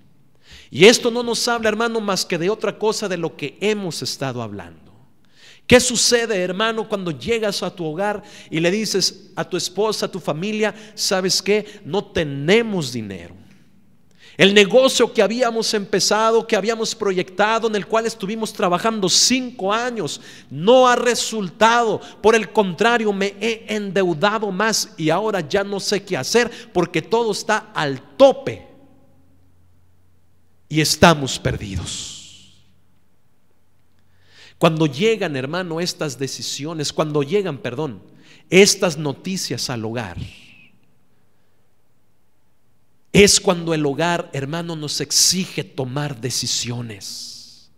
[SPEAKER 1] Y esto no nos habla, hermano, más que de otra cosa de lo que hemos estado hablando. ¿Qué sucede, hermano, cuando llegas a tu hogar y le dices a tu esposa, a tu familia: ¿sabes qué? No tenemos dinero. El negocio que habíamos empezado, que habíamos proyectado, en el cual estuvimos trabajando 5 años, no ha resultado. Por el contrario, me he endeudado más y ahora ya no sé qué hacer, porque todo está al tope.
[SPEAKER 2] y estamos perdidos. Cuando llegan, hermano, estas decisiones, cuando llegan, perdón, estas noticias al hogar, es cuando el hogar, hermano, nos exige tomar decisiones.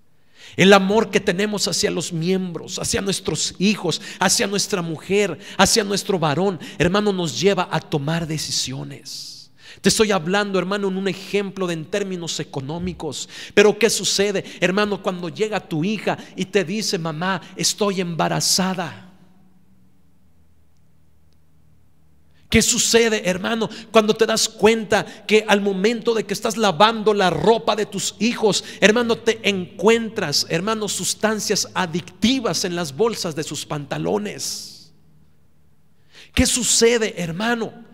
[SPEAKER 2] El amor que tenemos hacia los miembros, hacia nuestros hijos, hacia nuestra mujer, hacia nuestro varón, hermano, nos lleva a tomar decisiones. Te estoy hablando, hermano, en un ejemplo en términos económicos. Pero ¿qué sucede, hermano, cuando llega tu hija y te dice: mamá, estoy embarazada? ¿Qué sucede, hermano, cuando te das cuenta que al momento de que estás lavando la ropa de tus hijos, hermano, te encuentras, hermano, sustancias adictivas en las bolsas de sus pantalones? ¿Qué sucede, hermano,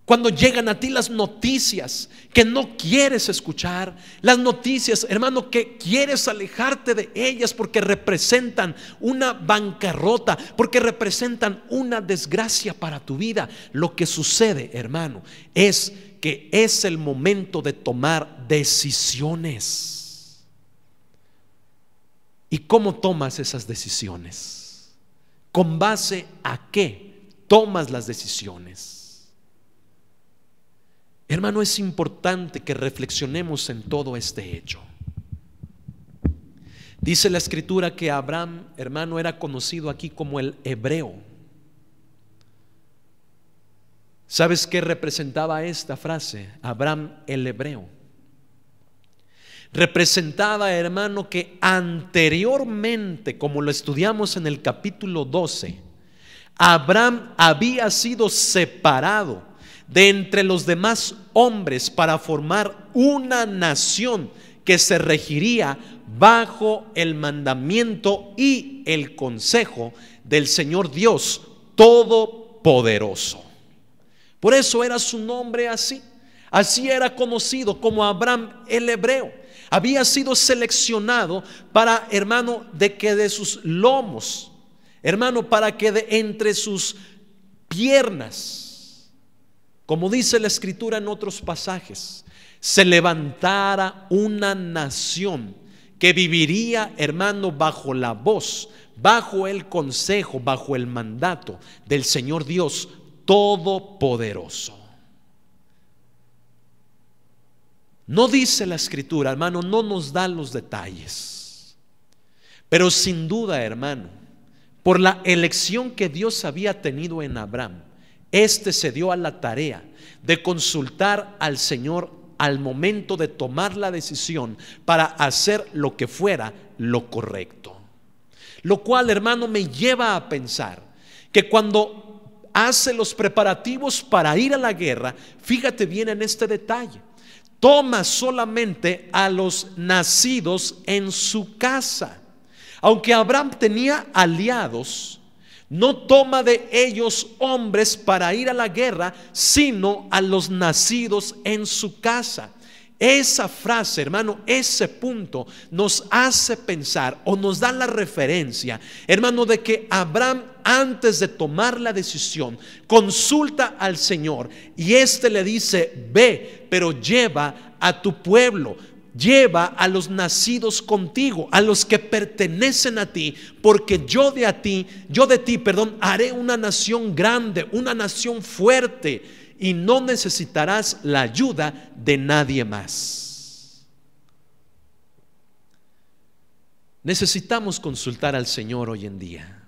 [SPEAKER 2] cuando llegan a ti las noticias que no quieres escuchar? Las noticias, hermano, que quieres alejarte de ellas porque representan una bancarrota, porque representan una desgracia para tu vida. Lo que sucede, hermano, es que es el momento de tomar decisiones. ¿Y cómo tomas esas decisiones? ¿Con base a qué tomas las decisiones? Hermano, es importante que reflexionemos en todo este hecho. Dice la escritura que Abraham, hermano, era conocido aquí como el hebreo. ¿Sabes qué representaba esta frase? Abraham el hebreo. Representaba, hermano, que anteriormente, como lo estudiamos en el capítulo 12, Abraham había sido separado de entre los demás hombres para formar una nación que se regiría bajo el mandamiento y el consejo del Señor Dios Todopoderoso. Por eso era su nombre así. Así era conocido como Abraham el hebreo. Había sido seleccionado para, hermano, de que de sus lomos, hermano, para que de entre sus piernas, como dice la escritura en otros pasajes, se levantara una nación que viviría, hermano, bajo la voz, bajo el consejo, bajo el mandato del Señor Dios Todopoderoso. No dice la escritura, hermano, no nos da los detalles, pero sin duda, hermano, por la elección que Dios había tenido en Abraham, este se dio a la tarea de consultar al Señor al momento de tomar la decisión para hacer lo que fuera lo correcto. Lo cual, hermano, me lleva a pensar que cuando hace los preparativos para ir a la guerra, fíjate bien en este detalle, toma solamente a los nacidos en su casa. Aunque Abraham tenía aliados, no toma de ellos hombres para ir a la guerra, sino a los nacidos en su casa. Esa frase, hermano, ese punto nos hace pensar o nos da la referencia, hermano, de que Abraham, antes de tomar la decisión, consulta al Señor y éste le dice: ve, pero lleva a tu pueblo, lleva a los nacidos contigo, a los que pertenecen a ti, porque yo de ti, haré una nación grande, una nación fuerte, y no necesitarás la ayuda de nadie más. Necesitamos consultar al Señor hoy en día.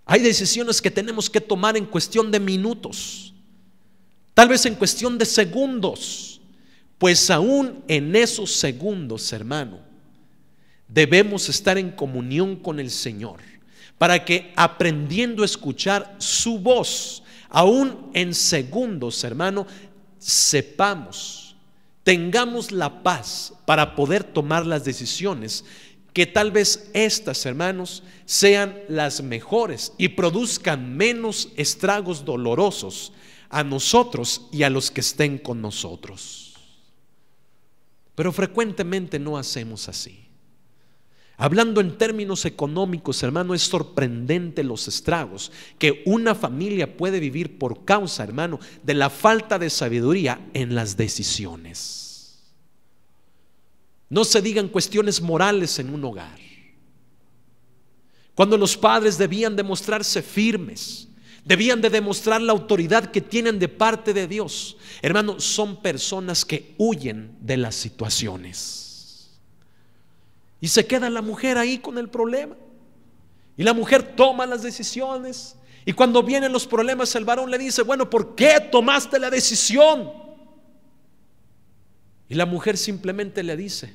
[SPEAKER 2] Hay decisiones que tenemos que tomar en cuestión de minutos, tal vez en cuestión de segundos. Pues aún en esos segundos, hermano, debemos estar en comunión con el Señor, para que, aprendiendo a escuchar su voz, aún en segundos, hermano, sepamos, tengamos la paz para poder tomar las decisiones, que tal vez estas, hermanos, sean las mejores y produzcan menos estragos dolorosos a nosotros y a los que estén con nosotros. Pero frecuentemente no hacemos así. Hablando en términos económicos, hermano, es sorprendente los estragos que una familia puede vivir por causa, hermano, de la falta de sabiduría en las decisiones. No se digan cuestiones morales en un hogar. Cuando los padres debían demostrarse firmes, debían de demostrar la autoridad que tienen de parte de Dios. Hermano, son personas que huyen de las situaciones. Y se queda la mujer ahí con el problema. Y la mujer toma las decisiones. Y cuando vienen los problemas, el varón le dice: bueno, ¿por qué tomaste la decisión? Y la mujer simplemente le dice: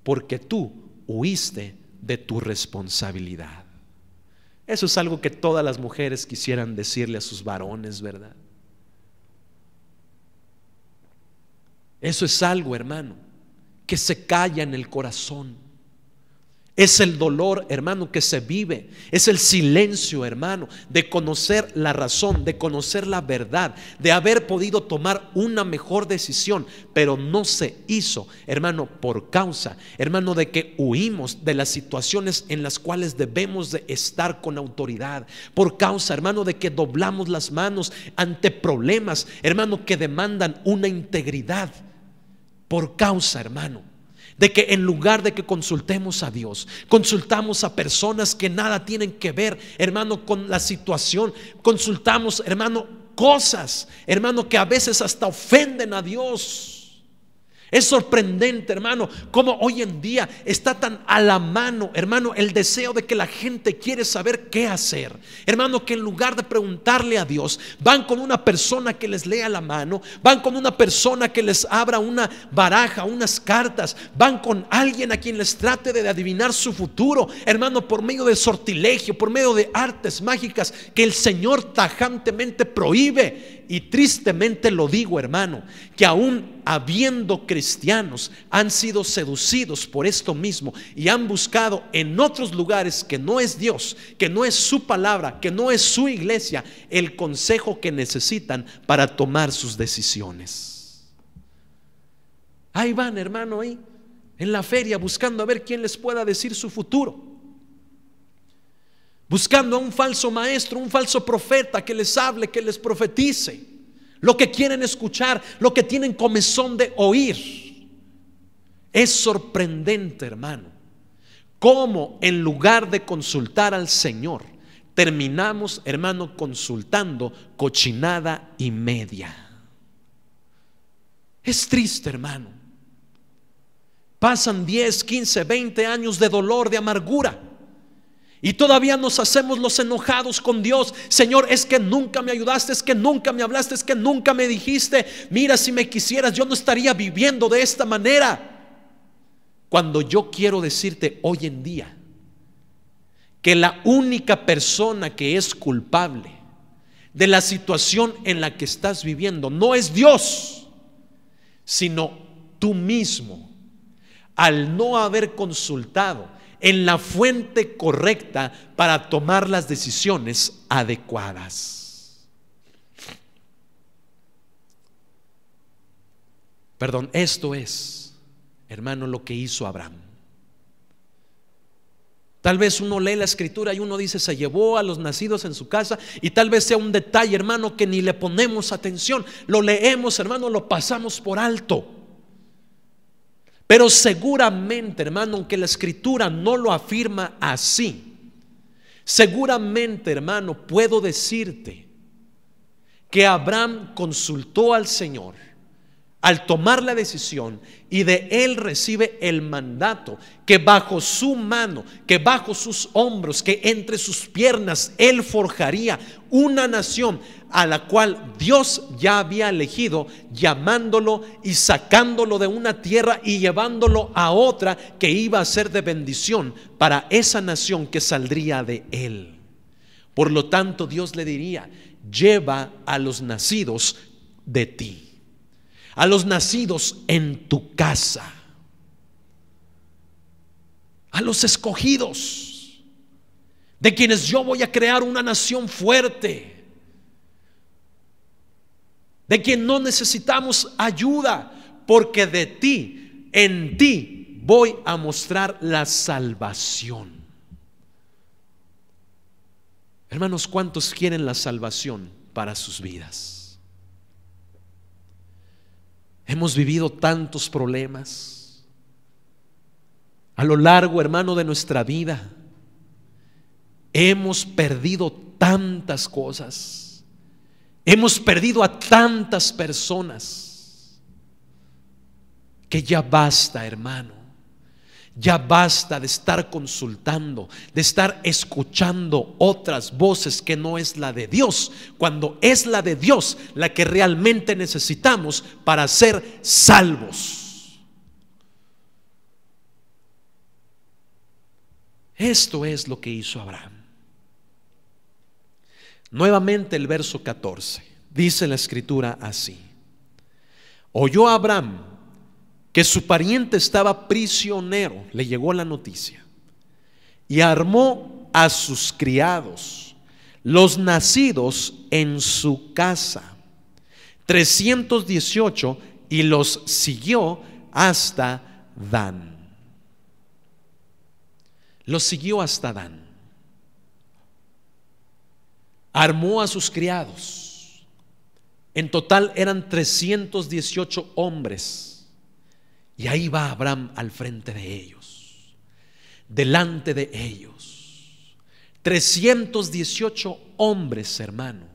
[SPEAKER 2] porque tú huiste de tu responsabilidad. Eso es algo que todas las mujeres quisieran decirle a sus varones, ¿verdad? Eso es algo, hermano, que se calla en el corazón. Es el dolor, hermano, que se vive. Es el silencio, hermano, de conocer la razón, de conocer la verdad, de haber podido tomar una mejor decisión, pero no se hizo, hermano, por causa, hermano, de que huimos de las situaciones en las cuales debemos de estar con autoridad. Por causa, hermano, de que doblamos las manos ante problemas, hermano, que demandan una integridad. Por causa, hermano, de que en lugar de que consultemos a Dios, consultamos a personas que nada tienen que ver, hermano, con la situación. Consultamos, hermano, cosas, hermano, que a veces hasta ofenden a Dios. Es sorprendente, hermano, cómo hoy en día está tan a la mano, hermano, el deseo de que la gente quiere saber qué hacer. Hermano, que en lugar de preguntarle a Dios, van con una persona que les lea la mano, van con una persona que les abra una baraja, unas cartas, van con alguien a quien les trate de adivinar su futuro, hermano, por medio de sortilegio, por medio de artes mágicas que el Señor tajantemente prohíbe. Y tristemente lo digo, hermano, que aún habiendo cristianos han sido seducidos por esto mismo y han buscado en otros lugares que no es Dios, que no es su palabra, que no es su iglesia, el consejo que necesitan para tomar sus decisiones. Ahí van, hermano, ahí en la feria buscando a ver quién les pueda decir su futuro, buscando a un falso maestro, un falso profeta que les hable, que les profetice lo que quieren escuchar, lo que tienen comezón de oír. Es sorprendente, hermano, cómo en lugar de consultar al Señor, terminamos, hermano, consultando cochinada y media. Es triste, hermano. Pasan 10, 15, 20 años de dolor, de amargura, y todavía nos hacemos los enojados con Dios. Señor, es que nunca me ayudaste, es que nunca me hablaste, es que nunca me dijiste. Mira, si me quisieras, yo no estaría viviendo de esta manera. Cuando yo quiero decirte hoy en día que la única persona que es culpable de la situación en la que estás viviendo no es Dios, sino tú mismo, al no haber consultado en la fuente correcta para tomar las decisiones adecuadas. Perdón, esto es, hermano, lo que hizo Abraham. Tal vez uno lee la escritura y uno dice: se llevó a los nacidos en su casa, y tal vez sea un detalle, hermano, que ni le ponemos atención. Lo leemos, hermano, lo pasamos por alto. Pero seguramente, hermano, aunque la escritura no lo afirma así, seguramente, hermano, puedo decirte que Abraham consultó al Señor al tomar la decisión, y de él recibe el mandato que bajo su mano, que bajo sus hombros, que entre sus piernas él forjaría una nación a la cual Dios ya había elegido, llamándolo y sacándolo de una tierra y llevándolo a otra que iba a ser de bendición para esa nación que saldría de él. Por lo tanto, Dios le diría: lleva a los nacidos de ti, a los nacidos en tu casa, a los escogidos, de quienes yo voy a crear una nación fuerte, de quien no necesitamos ayuda, porque de ti, en ti voy a mostrar la salvación. Hermanos, ¿cuántos quieren la salvación para sus vidas? Hemos vivido tantos problemas, A lo largo, hermano, de nuestra vida, hemos perdido tantas cosas, hemos perdido a tantas personas, que ya basta, hermano. Ya basta de estar consultando, de estar escuchando otras voces que no es la de Dios, cuando es la de Dios la que realmente necesitamos para ser salvos. Esto es lo que hizo Abraham. Nuevamente el verso 14, dice la escritura así: oyó Abraham que su pariente estaba prisionero, le llegó la noticia, y armó a sus criados, los nacidos en su casa, 318, y los siguió hasta Dan. Los siguió hasta Dan. Armó a sus criados. En total eran 318 hombres. Y ahí va Abraham al frente de ellos, delante de ellos. 318 hombres, hermano,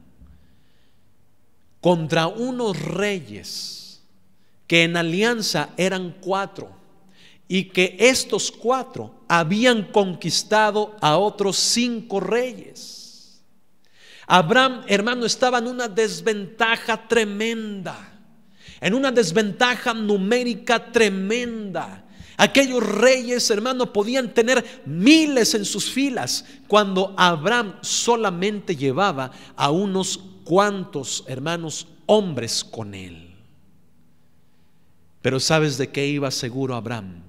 [SPEAKER 2] contra unos reyes que en alianza eran 4, y que estos 4 habían conquistado a otros 5 reyes. Abraham, hermano, estaba en una desventaja tremenda, en una desventaja numérica tremenda. Aquellos reyes, hermano, podían tener miles en sus filas, cuando Abraham solamente llevaba a unos cuantos, hermanos, hombres con él. Pero ¿sabes de qué iba seguro Abraham?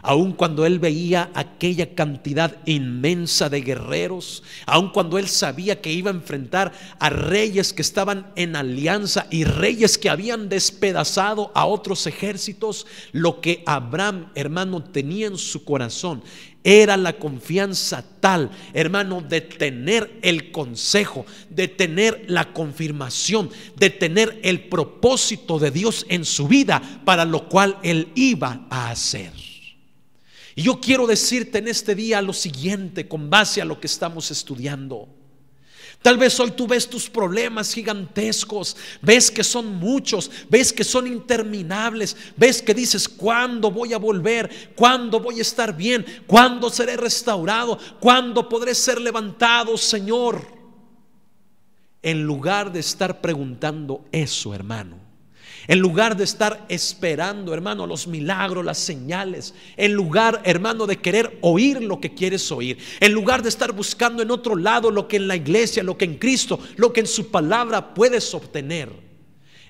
[SPEAKER 2] Aun cuando él veía aquella cantidad inmensa de guerreros, aun cuando él sabía que iba a enfrentar a reyes que estaban en alianza y reyes que habían despedazado a otros ejércitos, lo que Abraham, hermano, tenía en su corazón era la confianza tal, hermano, de tener el consejo, de tener la confirmación, de tener el propósito de Dios en su vida, para lo cual él iba a hacer. Y yo quiero decirte en este día lo siguiente, con base a lo que estamos estudiando. Tal vez hoy tú ves tus problemas gigantescos, ves que son muchos, ves que son interminables, ves que dices: ¿cuándo voy a volver? ¿Cuándo voy a estar bien? ¿Cuándo seré restaurado? ¿Cuándo podré ser levantado, Señor? En lugar de estar preguntando eso, hermano, en lugar de estar esperando, hermano, los milagros, las señales, en lugar, hermano, de querer oír lo que quieres oír, en lugar de estar buscando en otro lado lo que en la iglesia, lo que en Cristo, lo que en su palabra puedes obtener,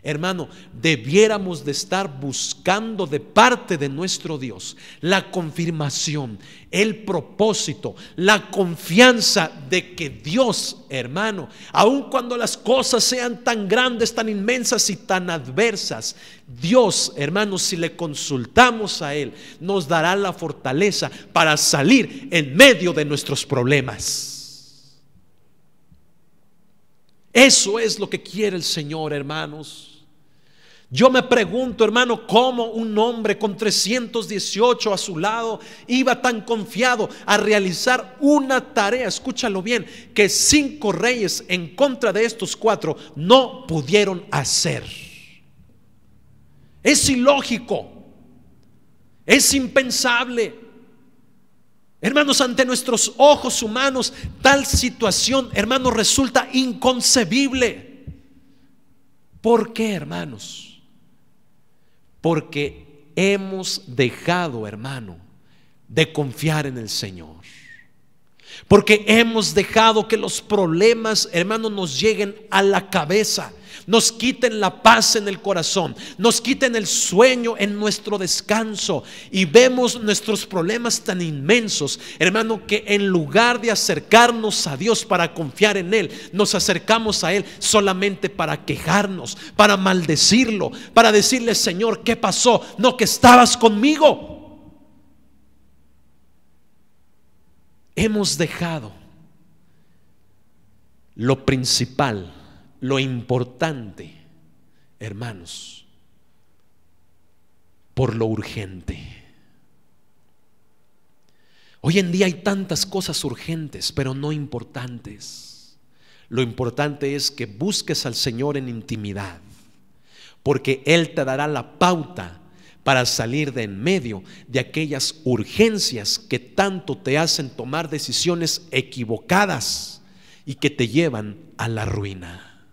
[SPEAKER 2] hermano, debiéramos de estar buscando de parte de nuestro Dios la confirmación, el propósito, la confianza de que Dios, hermano, aun cuando las cosas sean tan grandes, tan inmensas y tan adversas, Dios, hermano, si le consultamos a Él, nos dará la fortaleza para salir en medio de nuestros problemas. Eso es lo que quiere el Señor, hermanos. Yo me pregunto, hermano, cómo un hombre con 318 a su lado iba tan confiado a realizar una tarea, escúchalo bien, que 5 reyes en contra de estos 4 no pudieron hacer. Es ilógico, es impensable. Hermanos, ante nuestros ojos humanos, tal situación, hermanos, resulta inconcebible. ¿Por qué, hermanos? Porque hemos dejado, hermano, de confiar en el Señor. Porque hemos dejado que los problemas, hermano, nos lleguen a la cabeza, nos quiten la paz en el corazón, nos quiten el sueño en nuestro descanso, y vemos nuestros problemas tan inmensos, hermano, que en lugar de acercarnos a Dios para confiar en Él, nos acercamos a Él solamente para quejarnos, para maldecirlo, para decirle: Señor, ¿qué pasó? No, que estabas conmigo. Hemos dejado lo principal, lo importante, hermanos, por lo urgente. Hoy en día hay tantas cosas urgentes, pero no importantes. Lo importante es que busques al Señor en intimidad, porque Él te dará la pauta para salir de en medio de aquellas urgencias que tanto te hacen tomar decisiones equivocadas y que te llevan a la ruina.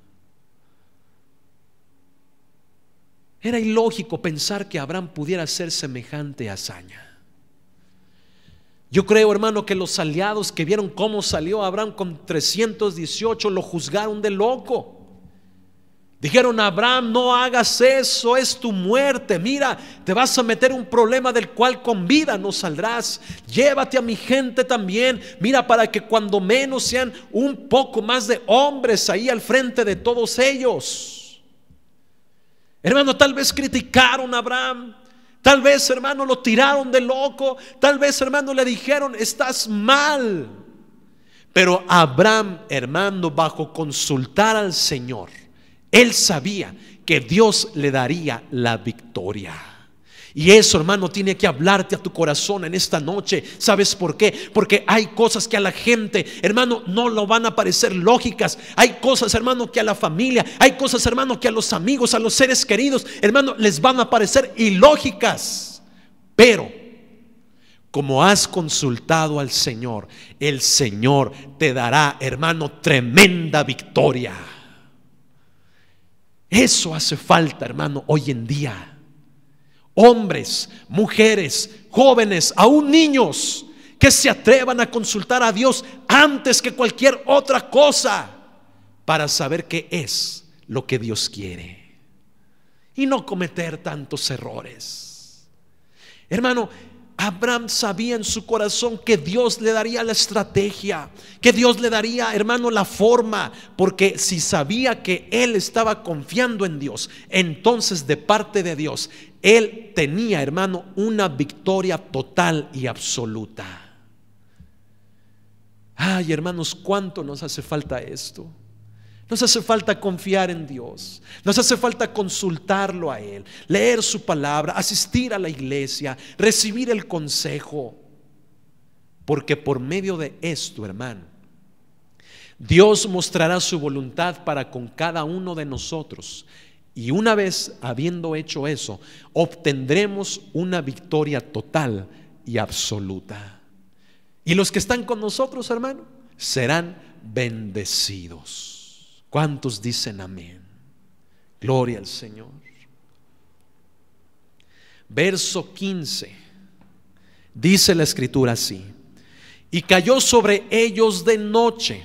[SPEAKER 2] Era ilógico pensar que Abraham pudiera hacer semejante hazaña. Yo creo, hermano, que los aliados que vieron cómo salió Abraham con 318 lo juzgaron de loco. Dijeron: Abraham, no hagas eso, es tu muerte. Mira, te vas a meter en un problema del cual con vida no saldrás. Llévate a mi gente también. Mira, para que cuando menos sean un poco más de hombres ahí al frente de todos ellos. Hermano, tal vez criticaron a Abraham. Tal vez, hermano, lo tiraron de loco. Tal vez, hermano, le dijeron: estás mal. Pero Abraham, hermano, bajo consultar al Señor, él sabía que Dios le daría la victoria. Y eso, hermano, tiene que hablarte a tu corazón en esta noche. ¿Sabes por qué? Porque hay cosas que a la gente, hermano, no lo van a parecer lógicas. Hay cosas, hermano, que a la familia, hay cosas, hermano, que a los amigos, a los seres queridos, hermano, les van a parecer ilógicas. Pero como has consultado al Señor, el Señor te dará, hermano, tremenda victoria. Eso hace falta, hermano, hoy en día. Hombres, mujeres, jóvenes, aún niños, que se atrevan a consultar a Dios antes que cualquier otra cosa, para saber qué es lo que Dios quiere y no cometer tantos errores. Hermano, Abraham sabía en su corazón que Dios le daría la estrategia, que Dios le daría, hermano, la forma, porque si sabía que él estaba confiando en Dios, entonces de parte de Dios él tenía, hermano, una victoria total y absoluta. Ay, hermanos, cuánto nos hace falta esto. Nos hace falta confiar en Dios. Nos hace falta consultarlo a Él, leer su palabra, asistir a la iglesia, recibir el consejo. Porque por medio de esto, hermano, Dios mostrará su voluntad para con cada uno de nosotros. Y una vez habiendo hecho eso, obtendremos una victoria total y absoluta. Y los que están con nosotros, hermano, serán bendecidos. ¿Cuántos dicen amén? Gloria al Señor. Verso 15. Dice la escritura así: y cayó sobre ellos de noche,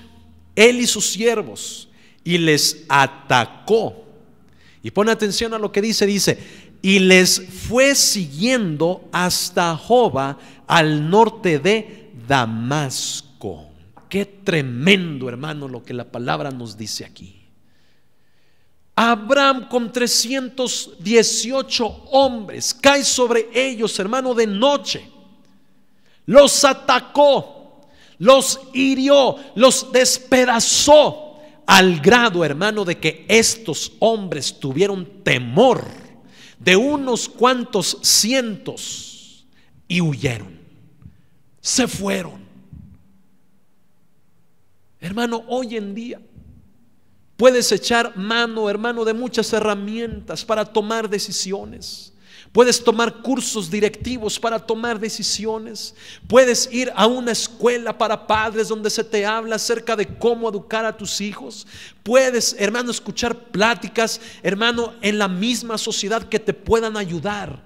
[SPEAKER 2] él y sus siervos, y les atacó. Y pon atención a lo que dice: y les fue siguiendo hasta Joba, al norte de Damasco. Qué tremendo, hermano, lo que la palabra nos dice aquí. Abraham con 318 hombres cae sobre ellos, hermano, de noche. Los atacó, los hirió, los despedazó, al grado, hermano, de que estos hombres tuvieron temor de unos cuantos cientos y huyeron, se fueron. Hermano, hoy en día puedes echar mano, hermano, de muchas herramientas para tomar decisiones. Puedes tomar cursos directivos para tomar decisiones. Puedes ir a una escuela para padres donde se te habla acerca de cómo educar a tus hijos. Puedes, hermano, escuchar pláticas, hermano, en la misma sociedad que te puedan ayudar.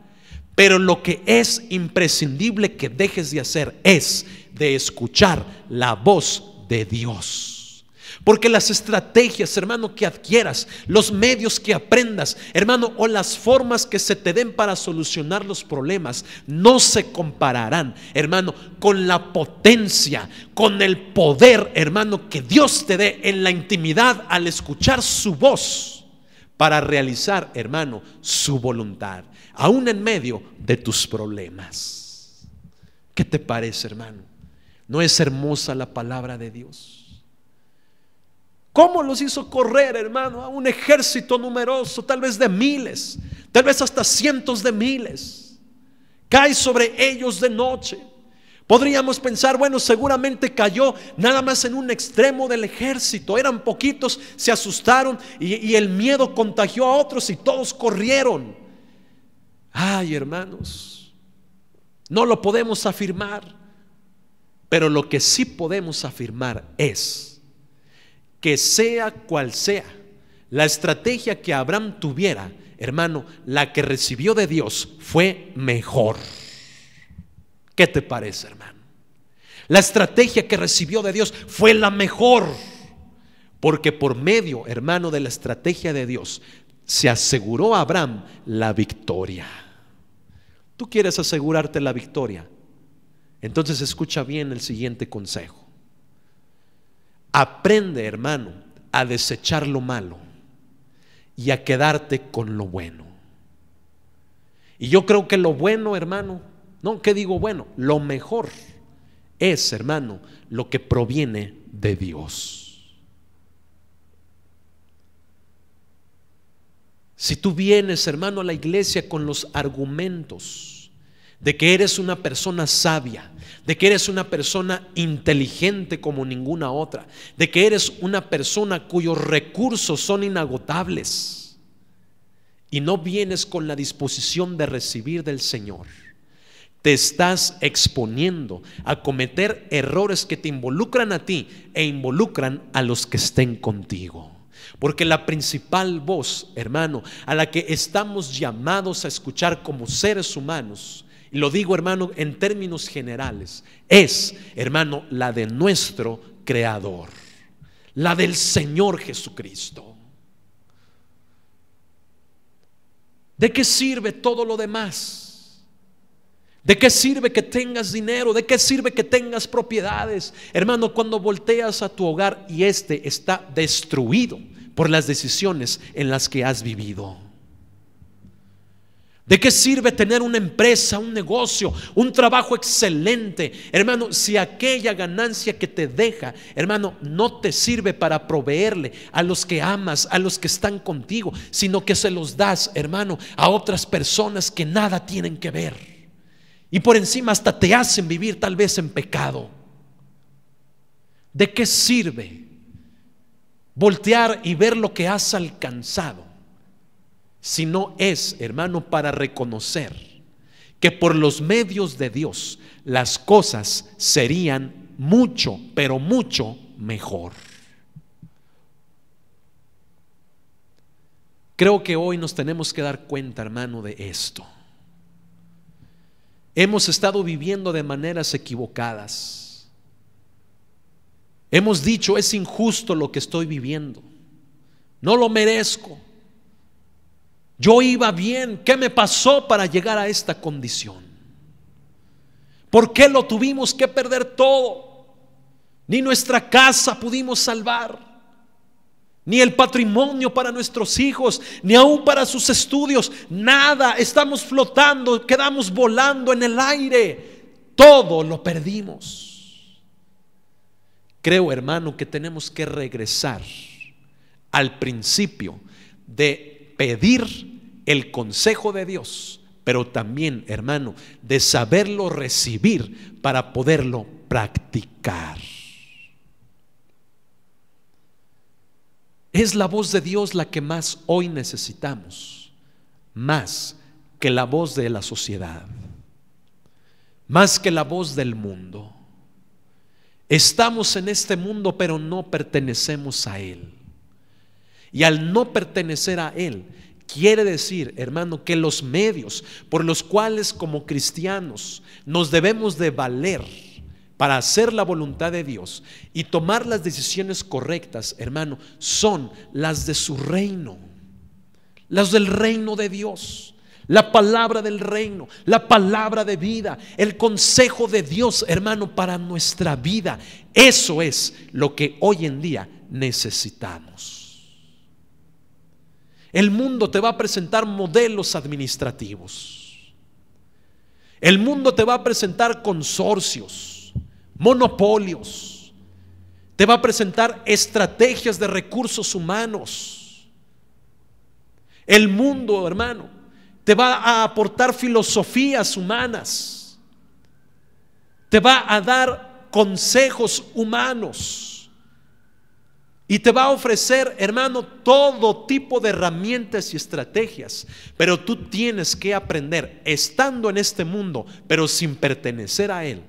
[SPEAKER 2] Pero lo que es imprescindible que dejes de hacer es de escuchar la voz de Dios. Porque las estrategias, hermano, que adquieras, los medios que aprendas, hermano, o las formas que se te den para solucionar los problemas, no se compararán, hermano, con la potencia, con el poder, hermano, que Dios te dé en la intimidad al escuchar su voz para realizar, hermano, su voluntad, aún en medio de tus problemas. ¿Qué te parece, hermano? ¿No es hermosa la palabra de Dios? ¿Cómo los hizo correr, hermano, a un ejército numeroso, tal vez de miles, tal vez hasta cientos de miles? Cae sobre ellos de noche. Podríamos pensar, bueno, seguramente cayó nada más en un extremo del ejército. Eran poquitos, se asustaron y el miedo contagió a otros y todos corrieron. Ay, hermanos, no lo podemos afirmar. Pero lo que sí podemos afirmar es que sea cual sea la estrategia que Abraham tuviera, hermano, la que recibió de Dios fue mejor. ¿Qué te parece, hermano? La estrategia que recibió de Dios fue la mejor, porque por medio, hermano, de la estrategia de Dios se aseguró a Abraham la victoria. ¿Tú quieres asegurarte la victoria? Entonces escucha bien el siguiente consejo. Aprende, hermano, a desechar lo malo y a quedarte con lo bueno. Y yo creo que lo bueno, hermano, no, ¿qué digo bueno? Lo mejor es, hermano, lo que proviene de Dios. Si tú vienes, hermano, a la iglesia con los argumentos de que eres una persona sabia, de que eres una persona inteligente como ninguna otra, de que eres una persona cuyos recursos son inagotables, y no vienes con la disposición de recibir del Señor, te estás exponiendo a cometer errores que te involucran a ti e involucran a los que estén contigo. Porque la principal voz, hermano, a la que estamos llamados a escuchar como seres humanos, y lo digo, hermano, en términos generales, es, hermano, la de nuestro Creador, la del Señor Jesucristo. ¿De qué sirve todo lo demás? ¿De qué sirve que tengas dinero? ¿De qué sirve que tengas propiedades? Hermano, cuando volteas a tu hogar y este está destruido por las decisiones en las que has vivido. ¿De qué sirve tener una empresa, un negocio, un trabajo excelente, hermano, si aquella ganancia que te deja, hermano, no te sirve para proveerle a los que amas, a los que están contigo, sino que se los das, hermano, a otras personas que nada tienen que ver, y por encima hasta te hacen vivir tal vez en pecado? ¿De qué sirve voltear y ver lo que has alcanzado si no es, hermano, para reconocer que por los medios de Dios las cosas serían mucho, pero mucho mejor? Creo que hoy nos tenemos que dar cuenta, hermano, de esto. Hemos estado viviendo de maneras equivocadas. Hemos dicho, es injusto lo que estoy viviendo, no lo merezco. Yo iba bien, ¿qué me pasó para llegar a esta condición? ¿Por qué lo tuvimos que perder todo? Ni nuestra casa pudimos salvar, ni el patrimonio para nuestros hijos, ni aún para sus estudios, nada. Estamos flotando, quedamos volando en el aire, todo lo perdimos. Creo, hermano, que tenemos que regresar al principio de pedir el consejo de Dios, pero también, hermano, de saberlo recibir para poderlo practicar. Es la voz de Dios la que más hoy necesitamos, más que la voz de la sociedad, más que la voz del mundo. Estamos en este mundo, pero no pertenecemos a él. Y al no pertenecer a él, quiere decir, hermano, que los medios por los cuales como cristianos nos debemos de valer para hacer la voluntad de Dios y tomar las decisiones correctas, hermano, son las de su reino, las del reino de Dios, la palabra del reino, la palabra de vida, el consejo de Dios, hermano, para nuestra vida. Eso es lo que hoy en día necesitamos. El mundo te va a presentar modelos administrativos. El mundo te va a presentar consorcios, monopolios. Te va a presentar estrategias de recursos humanos. El mundo, hermano, te va a aportar filosofías humanas. te va a dar consejos humanos y te va a ofrecer, hermano, todo tipo de herramientas y estrategias. Pero tú tienes que aprender, estando en este mundo, pero sin pertenecer a él,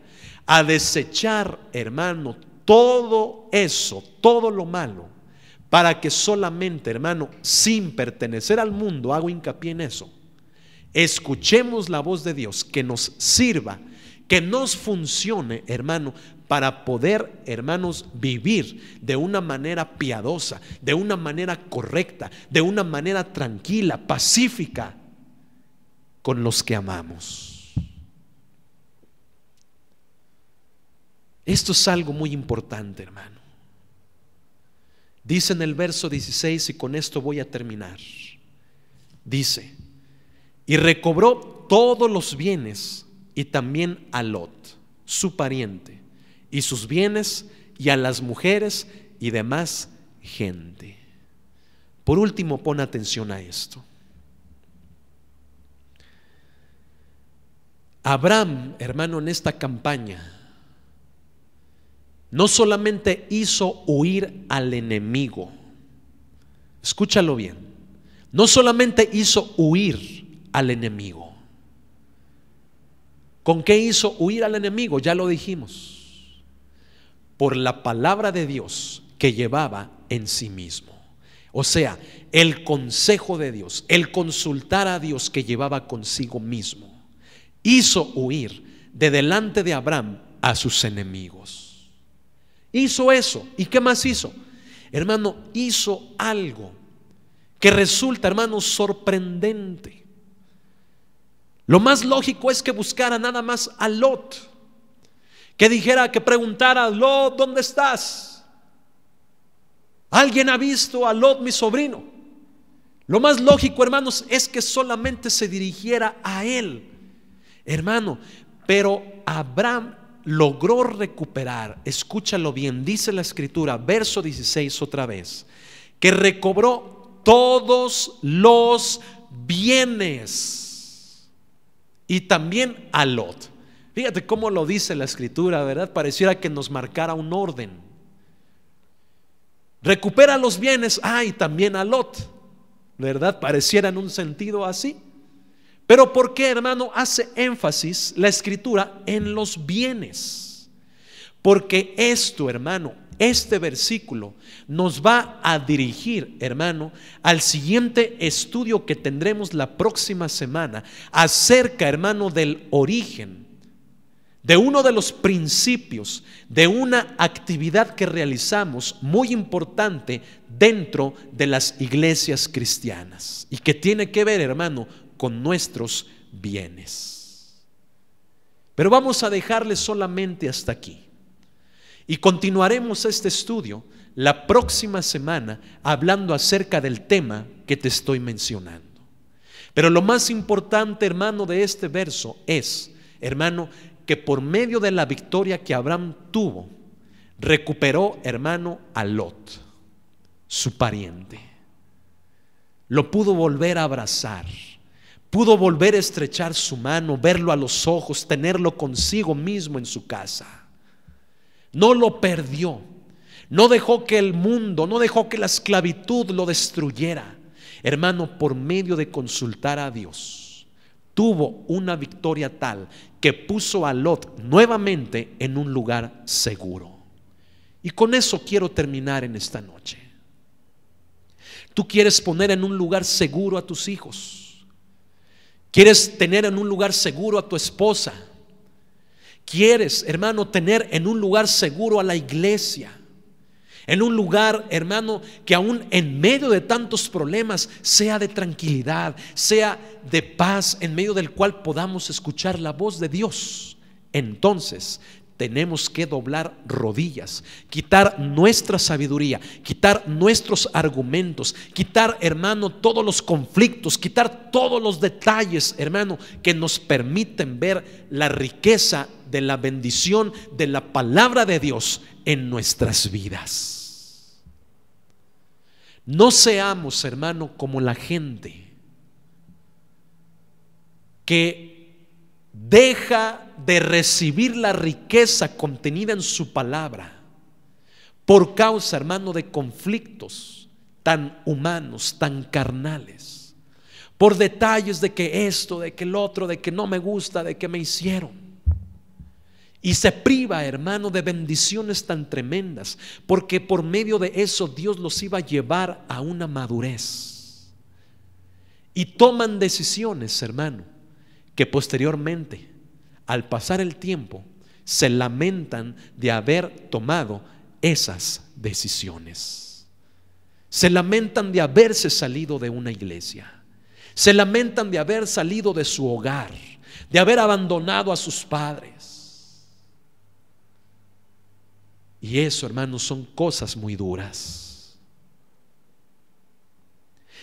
[SPEAKER 2] a desechar, hermano, todo eso, todo lo malo, para que solamente, hermano, sin pertenecer al mundo, hago hincapié en eso, escuchemos la voz de Dios, que nos sirva, que nos funcione, hermano, para poder, hermanos, vivir de una manera piadosa, de una manera correcta, de una manera tranquila, pacífica, con los que amamos. Esto es algo muy importante, hermano. Dice en el verso 16, y con esto voy a terminar, dice: y recobró todos los bienes, y también a Lot, su pariente, y sus bienes, y a las mujeres y demás gente. Por último, pon atención a esto. Abraham, hermano, en esta campaña no solamente hizo huir al enemigo, escúchalo bien, no solamente hizo huir al enemigo. ¿Con qué hizo huir al enemigo? Ya lo dijimos, por la palabra de Dios que llevaba en sí mismo. O sea, el consejo de Dios, el consultar a Dios que llevaba consigo mismo, hizo huir de delante de Abraham a sus enemigos. Hizo eso. ¿Y qué más hizo? Hermano, hizo algo que resulta, hermano, sorprendente. Lo más lógico es que buscara nada más a Lot, que dijera, que preguntara: Lot, ¿dónde estás? ¿Alguien ha visto a Lot, mi sobrino? Lo más lógico, hermanos, es que solamente se dirigiera a él, hermano. Pero Abraham logró recuperar, escúchalo bien, dice la escritura, verso 16 otra vez, que recobró todos los bienes y también a Lot. Fíjate cómo lo dice la escritura, ¿verdad? Pareciera que nos marcara un orden. Recupera los bienes, y también a Lot, ¿verdad? Pareciera en un sentido así. Pero ¿por qué, hermano, hace énfasis la escritura en los bienes? Porque esto, hermano, este versículo nos va a dirigir, hermano, al siguiente estudio que tendremos la próxima semana acerca, hermano, del origen de uno de los principios de una actividad que realizamos muy importante dentro de las iglesias cristianas y que tiene que ver, hermano, con nuestros bienes. Pero vamos a dejarle solamente hasta aquí y continuaremos este estudio la próxima semana hablando acerca del tema que te estoy mencionando. Pero lo más importante, hermano, de este verso es, hermano, que por medio de la victoria que Abraham tuvo, recuperó, hermano, a Lot, su pariente. Lo pudo volver a abrazar, pudo volver a estrechar su mano, verlo a los ojos, tenerlo consigo mismo en su casa. No lo perdió, no dejó que el mundo, no dejó que la esclavitud lo destruyera. Hermano, por medio de consultar a Dios, tuvo una victoria tal que puso a Lot nuevamente en un lugar seguro. Y con eso quiero terminar en esta noche. Tú quieres poner en un lugar seguro a tus hijos, quieres tener en un lugar seguro a tu esposa, quieres, hermano, tener en un lugar seguro a la iglesia, en un lugar, hermano, que aún en medio de tantos problemas sea de tranquilidad, sea de paz, en medio del cual podamos escuchar la voz de Dios. Entonces tenemos que doblar rodillas, quitar nuestra sabiduría, quitar nuestros argumentos, quitar, hermano, todos los conflictos, quitar todos los detalles, hermano, que nos permiten ver la riqueza de la bendición de la palabra de Dios en nuestras vidas. No seamos, hermano, como la gente que deja de recibir la riqueza contenida en su palabra, por causa, hermano, de conflictos tan humanos, tan carnales, por detalles de que esto, de que el otro, de que no me gusta, de que me hicieron. Y se priva, hermano, de bendiciones tan tremendas, porque por medio de eso Dios los iba a llevar a una madurez. Y toman decisiones, hermano, que posteriormente, al pasar el tiempo, se lamentan de haber tomado esas decisiones. Se lamentan de haberse salido de una iglesia. Se lamentan de haber salido de su hogar, de haber abandonado a sus padres. Y eso, hermanos, son cosas muy duras.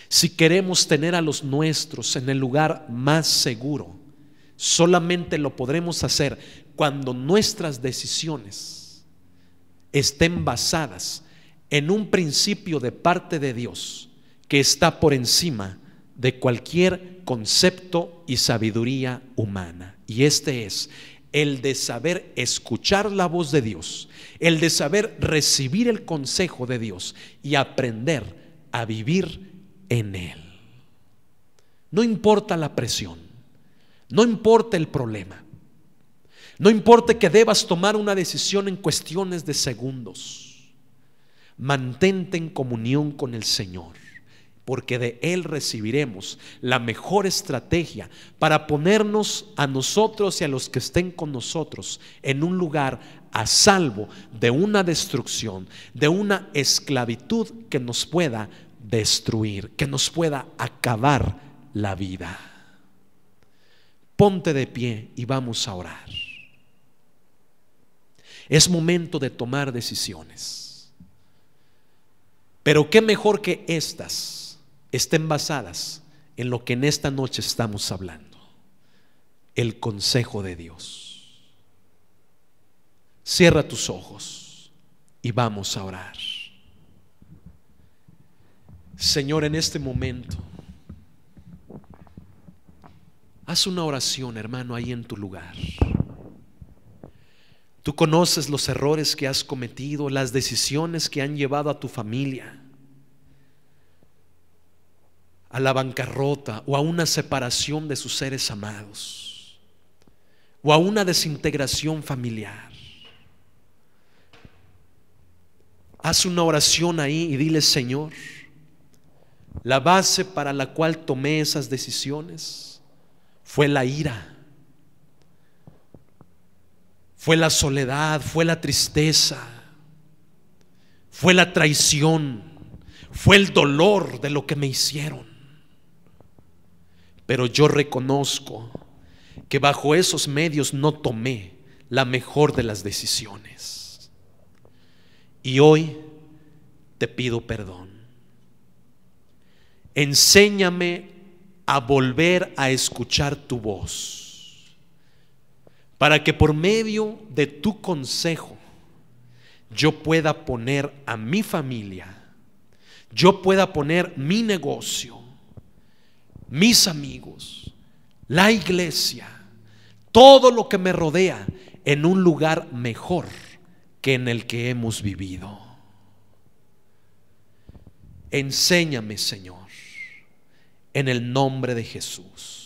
[SPEAKER 2] Si queremos tener a los nuestros en el lugar más seguro, solamente lo podremos hacer cuando nuestras decisiones estén basadas en un principio de parte de Dios que está por encima de cualquier concepto y sabiduría humana. Y este es el de saber escuchar la voz de Dios, el de saber recibir el consejo de Dios y aprender a vivir en Él. No importa la presión, no importa el problema, no importa que debas tomar una decisión en cuestiones de segundos. Mantente en comunión con el Señor, porque de Él recibiremos la mejor estrategia para ponernos a nosotros y a los que estén con nosotros en un lugar a salvo de una destrucción, de una esclavitud que nos pueda destruir, que nos pueda acabar la vida. Ponte de pie y vamos a orar. Es momento de tomar decisiones, pero qué mejor que estas estén basadas en lo que en esta noche estamos hablando: el consejo de Dios. Cierra tus ojos y vamos a orar. Señor, en este momento haz una oración, hermano, ahí en tu lugar. Tú conoces los errores que has cometido, las decisiones que han llevado a tu familia a la bancarrota o a una separación de sus seres amados o a una desintegración familiar. Haz una oración ahí y dile: Señor, la base para la cual tomé esas decisiones fue la ira, fue la soledad, fue la tristeza, fue la traición, fue el dolor de lo que me hicieron. Pero yo reconozco que bajo esos medios no tomé la mejor de las decisiones. Y hoy te pido perdón. Enséñame a volver a escuchar tu voz, para que por medio de tu consejo yo pueda poner a mi familia, yo pueda poner mi negocio, mis amigos, la iglesia, todo lo que me rodea en un lugar mejor que en el que hemos vivido. Enséñame, Señor, en el nombre de Jesús.